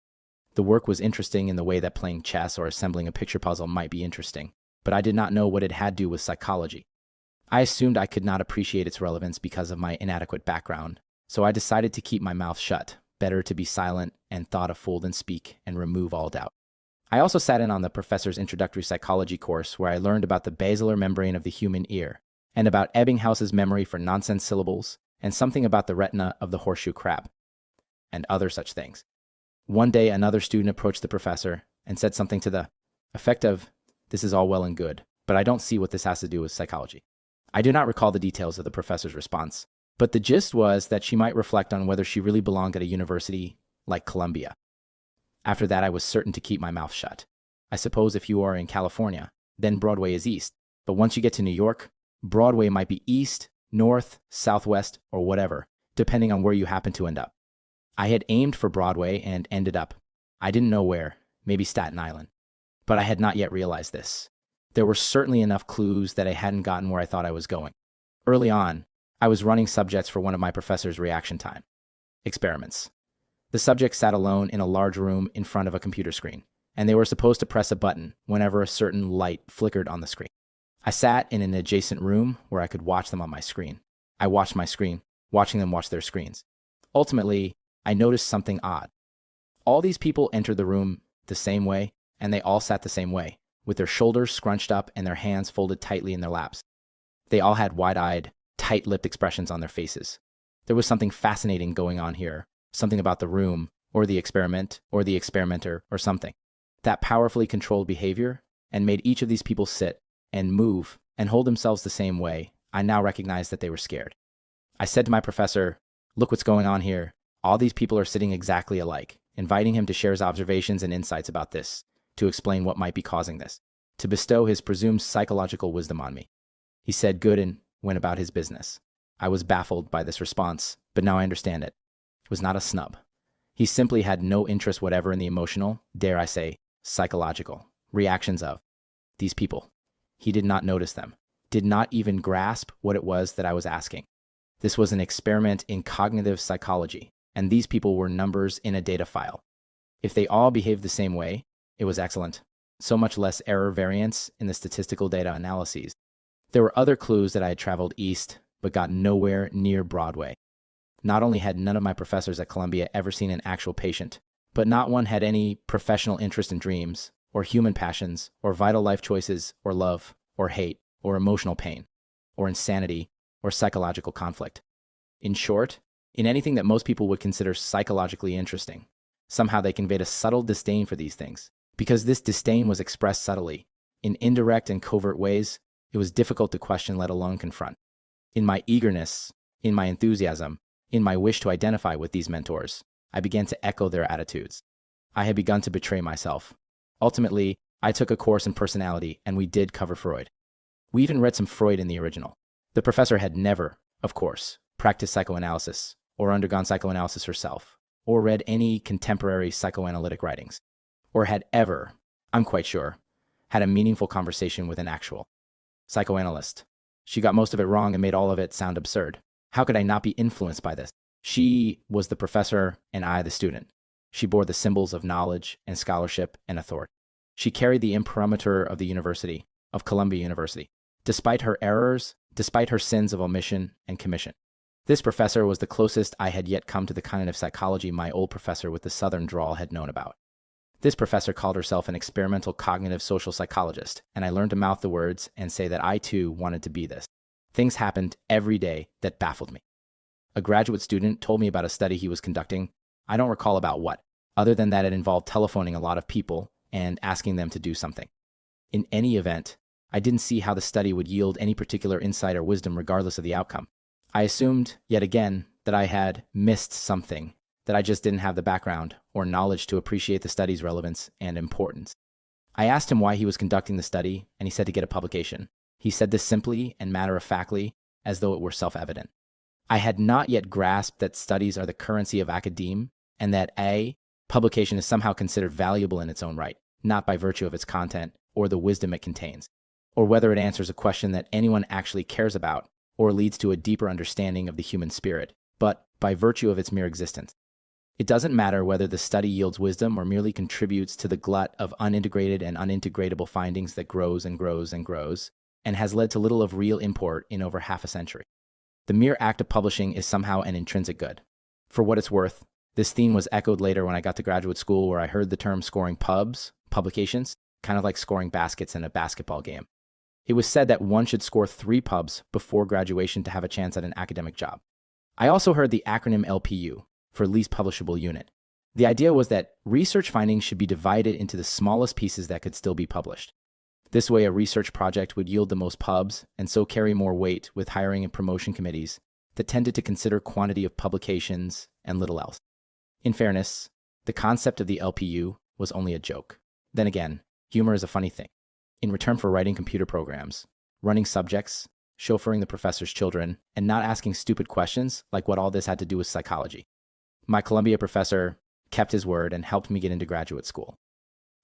The work was interesting in the way that playing chess or assembling a picture puzzle might be interesting, but I did not know what it had to do with psychology. I assumed I could not appreciate its relevance because of my inadequate background, so I decided to keep my mouth shut. Better to be silent and thought a fool than speak and remove all doubt. I also sat in on the professor's introductory psychology course where I learned about the basilar membrane of the human ear and about Ebbinghaus's memory for nonsense syllables and something about the retina of the horseshoe crab and other such things. One day, another student approached the professor and said something to the effect of, "This is all well and good, but I don't see what this has to do with psychology." I do not recall the details of the professor's response, but the gist was that she might reflect on whether she really belonged at a university like Columbia. After that, I was certain to keep my mouth shut. I suppose if you are in California, then Broadway is east, but once you get to New York, Broadway might be east, north, southwest, or whatever, depending on where you happen to end up. I had aimed for Broadway and ended up, I didn't know where, maybe Staten Island. But I had not yet realized this. There were certainly enough clues that I hadn't gotten where I thought I was going. Early on, I was running subjects for one of my professor's reaction time experiments. The subjects sat alone in a large room in front of a computer screen, and they were supposed to press a button whenever a certain light flickered on the screen. I sat in an adjacent room where I could watch them on my screen. I watched my screen, watching them watch their screens. Ultimately, I noticed something odd. All these people entered the room the same way, and they all sat the same way, with their shoulders scrunched up and their hands folded tightly in their laps. They all had wide-eyed, tight-lipped expressions on their faces. There was something fascinating going on here, something about the room, or the experiment, or the experimenter, or something, that powerfully controlled behavior and made each of these people sit and move and hold themselves the same way. I now recognized that they were scared. I said to my professor, "Look what's going on here. All these people are sitting exactly alike," inviting him to share his observations and insights about this, to explain what might be causing this, to bestow his presumed psychological wisdom on me. He said good and went about his business. I was baffled by this response, but now I understand it. It was not a snub. He simply had no interest whatever in the emotional, dare I say, psychological reactions of these people. He did not notice them, did not even grasp what it was that I was asking. This was an experiment in cognitive psychology, and these people were numbers in a data file. If they all behaved the same way, it was excellent. So much less error variance in the statistical data analyses. There were other clues that I had traveled east, but got nowhere near Broadway. Not only had none of my professors at Columbia ever seen an actual patient, but not one had any professional interest in dreams, or human passions, or vital life choices, or love, or hate, or emotional pain, or insanity, or psychological conflict. In short, in anything that most people would consider psychologically interesting, somehow they conveyed a subtle disdain for these things. Because this disdain was expressed subtly, in indirect and covert ways, it was difficult to question, let alone confront. In my eagerness, in my enthusiasm, in my wish to identify with these mentors, I began to echo their attitudes. I had begun to betray myself. Ultimately, I took a course in personality, and we did cover Freud. We even read some Freud in the original. The professor had never, of course, practiced psychoanalysis or undergone psychoanalysis herself, or read any contemporary psychoanalytic writings, or had ever, I'm quite sure, had a meaningful conversation with an actual psychoanalyst. She got most of it wrong and made all of it sound absurd. How could I not be influenced by this? She was the professor and I the student. She bore the symbols of knowledge and scholarship and authority. She carried the imprimatur of the university, of Columbia University, despite her errors, despite her sins of omission and commission. This professor was the closest I had yet come to the kind of psychology my old professor with the southern drawl had known about. This professor called herself an experimental cognitive social psychologist, and I learned to mouth the words and say that I too wanted to be this. Things happened every day that baffled me. A graduate student told me about a study he was conducting. I don't recall about what, other than that it involved telephoning a lot of people and asking them to do something. In any event, I didn't see how the study would yield any particular insight or wisdom regardless of the outcome. I assumed, yet again, that I had missed something, that I just didn't have the background or knowledge to appreciate the study's relevance and importance. I asked him why he was conducting the study, and he said to get a publication. He said this simply and matter-of-factly, as though it were self-evident. I had not yet grasped that studies are the currency of academe, and that a publication is somehow considered valuable in its own right, not by virtue of its content or the wisdom it contains, or whether it answers a question that anyone actually cares about or leads to a deeper understanding of the human spirit, but by virtue of its mere existence. It doesn't matter whether the study yields wisdom or merely contributes to the glut of unintegrated and unintegratable findings that grows and grows and grows, and has led to little of real import in over half a century. The mere act of publishing is somehow an intrinsic good. For what it's worth, this theme was echoed later when I got to graduate school, where I heard the term scoring publications, kind of like scoring baskets in a basketball game. It was said that one should score 3 pubs before graduation to have a chance at an academic job. I also heard the acronym LPU, for least publishable unit. The idea was that research findings should be divided into the smallest pieces that could still be published. This way, a research project would yield the most pubs and so carry more weight with hiring and promotion committees that tended to consider quantity of publications and little else. In fairness, the concept of the LPU was only a joke. Then again, humor is a funny thing. In return for writing computer programs, running subjects, chauffeuring the professor's children, and not asking stupid questions like what all this had to do with psychology, my Columbia professor kept his word and helped me get into graduate school.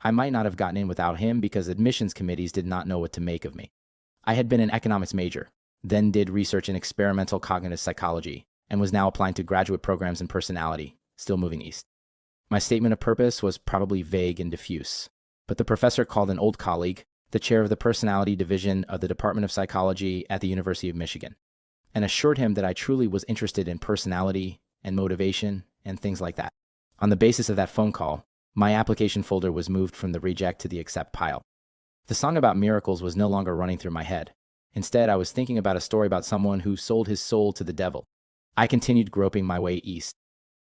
I might not have gotten in without him because admissions committees did not know what to make of me. I had been an economics major, then did research in experimental cognitive psychology, and was now applying to graduate programs in personality, still moving east. My statement of purpose was probably vague and diffuse, but the professor called an old colleague, the chair of the personality division of the Department of Psychology at the University of Michigan, and assured him that I truly was interested in personality and motivation and things like that. On the basis of that phone call, my application folder was moved from the reject to the accept pile. The song about miracles was no longer running through my head. Instead, I was thinking about a story about someone who sold his soul to the devil. I continued groping my way east.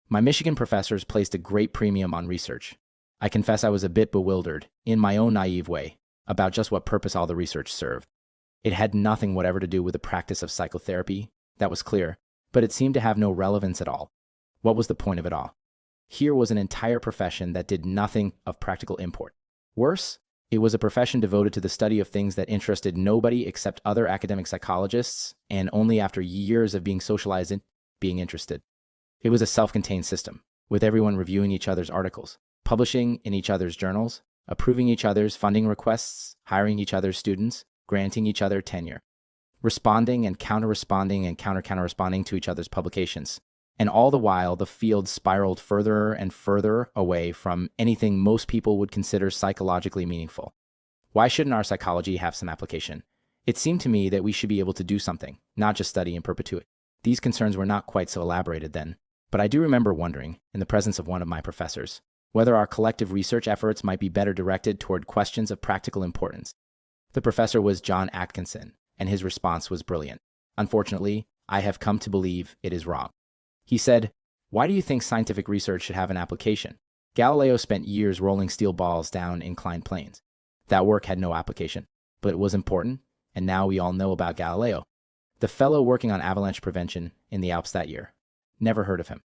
My Michigan professors placed a great premium on research. I confess I was a bit bewildered, in my own naive way, about just what purpose all the research served. It had nothing whatever to do with the practice of psychotherapy, that was clear, but it seemed to have no relevance at all. What was the point of it all? Here was an entire profession that did nothing of practical import. Worse, it was a profession devoted to the study of things that interested nobody except other academic psychologists, and only after years of being socialized in being interested. It was a self-contained system, with everyone reviewing each other's articles, publishing in each other's journals, approving each other's funding requests, hiring each other's students, granting each other tenure, responding and counter-responding and counter-responding to each other's publications. And all the while, the field spiraled further and further away from anything most people would consider psychologically meaningful. Why shouldn't our psychology have some application? It seemed to me that we should be able to do something, not just study in perpetuity. These concerns were not quite so elaborated then, but I do remember wondering, in the presence of one of my professors, whether our collective research efforts might be better directed toward questions of practical importance. The professor was John Atkinson, and his response was brilliant. Unfortunately, I have come to believe it is wrong. He said, "Why do you think scientific research should have an application? Galileo spent years rolling steel balls down inclined planes. That work had no application, but it was important, and now we all know about Galileo. The fellow working on avalanche prevention in the Alps that year. Never heard of him."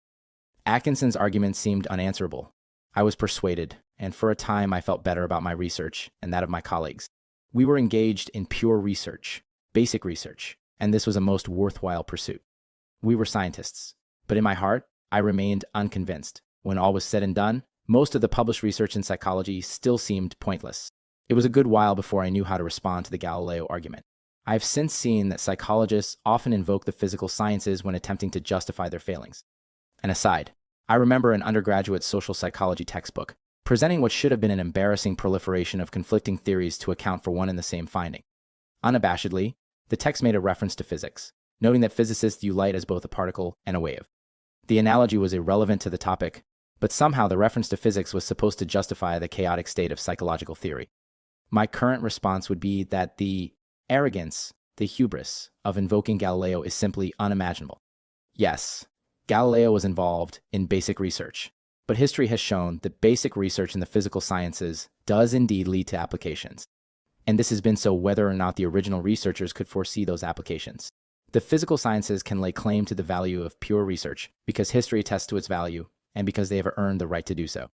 Atkinson's argument seemed unanswerable. I was persuaded, and for a time I felt better about my research and that of my colleagues. We were engaged in pure research, basic research, and this was a most worthwhile pursuit. We were scientists. But in my heart, I remained unconvinced. when all was said and done, most of the published research in psychology still seemed pointless. It was a good while before I knew how to respond to the Galileo argument. I have since seen that psychologists often invoke the physical sciences when attempting to justify their failings. An aside, I remember an undergraduate social psychology textbook presenting what should have been an embarrassing proliferation of conflicting theories to account for one and the same finding. Unabashedly, the text made a reference to physics, noting that physicists view light as both a particle and a wave. The analogy was irrelevant to the topic, but somehow the reference to physics was supposed to justify the chaotic state of psychological theory. My current response would be that the arrogance, the hubris, of invoking Galileo is simply unimaginable. Yes, Galileo was involved in basic research, but history has shown that basic research in the physical sciences does indeed lead to applications. And this has been so whether or not the original researchers could foresee those applications. The physical sciences can lay claim to the value of pure research because history attests to its value and because they have earned the right to do so.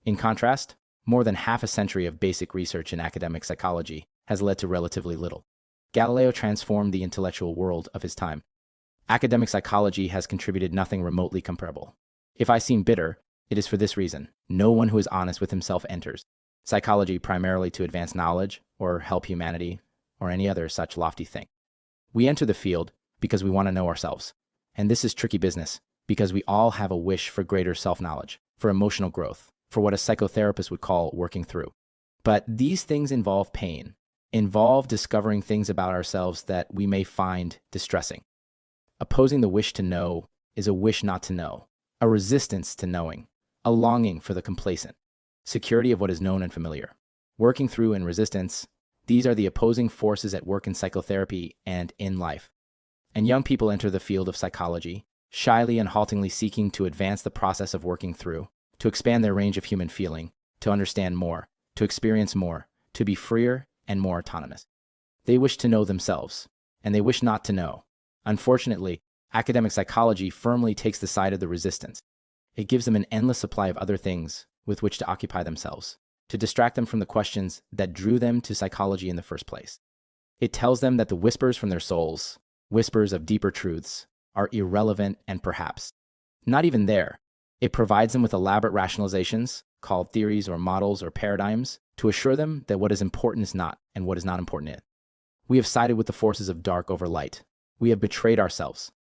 In contrast, more than half a century of basic research in academic psychology has led to relatively little. Galileo transformed the intellectual world of his time. Academic psychology has contributed nothing remotely comparable. If I seem bitter, it is for this reason: no one who is honest with himself enters psychology primarily to advance knowledge or help humanity or any other such lofty thing. We enter the field because we want to know ourselves. And this is tricky business because we all have a wish for greater self-knowledge, for emotional growth, for what a psychotherapist would call working through. But these things involve pain, involve discovering things about ourselves that we may find distressing. Opposing the wish to know is a wish not to know, a resistance to knowing, a longing for the complacent, security of what is known and familiar. Working through and resistance, these are the opposing forces at work in psychotherapy and in life. And young people enter the field of psychology, shyly and haltingly seeking to advance the process of working through, to expand their range of human feeling, to understand more, to experience more, to be freer and more autonomous. They wish to know themselves, and they wish not to know. Unfortunately, academic psychology firmly takes the side of the resistance. It gives them an endless supply of other things with which to occupy themselves, to distract them from the questions that drew them to psychology in the first place. It tells them that the whispers from their souls, whispers of deeper truths, are irrelevant and perhaps not even there. It provides them with elaborate rationalizations, called theories or models or paradigms, to assure them that what is important is not, and what is not important is. We have sided with the forces of dark over light. We have betrayed ourselves.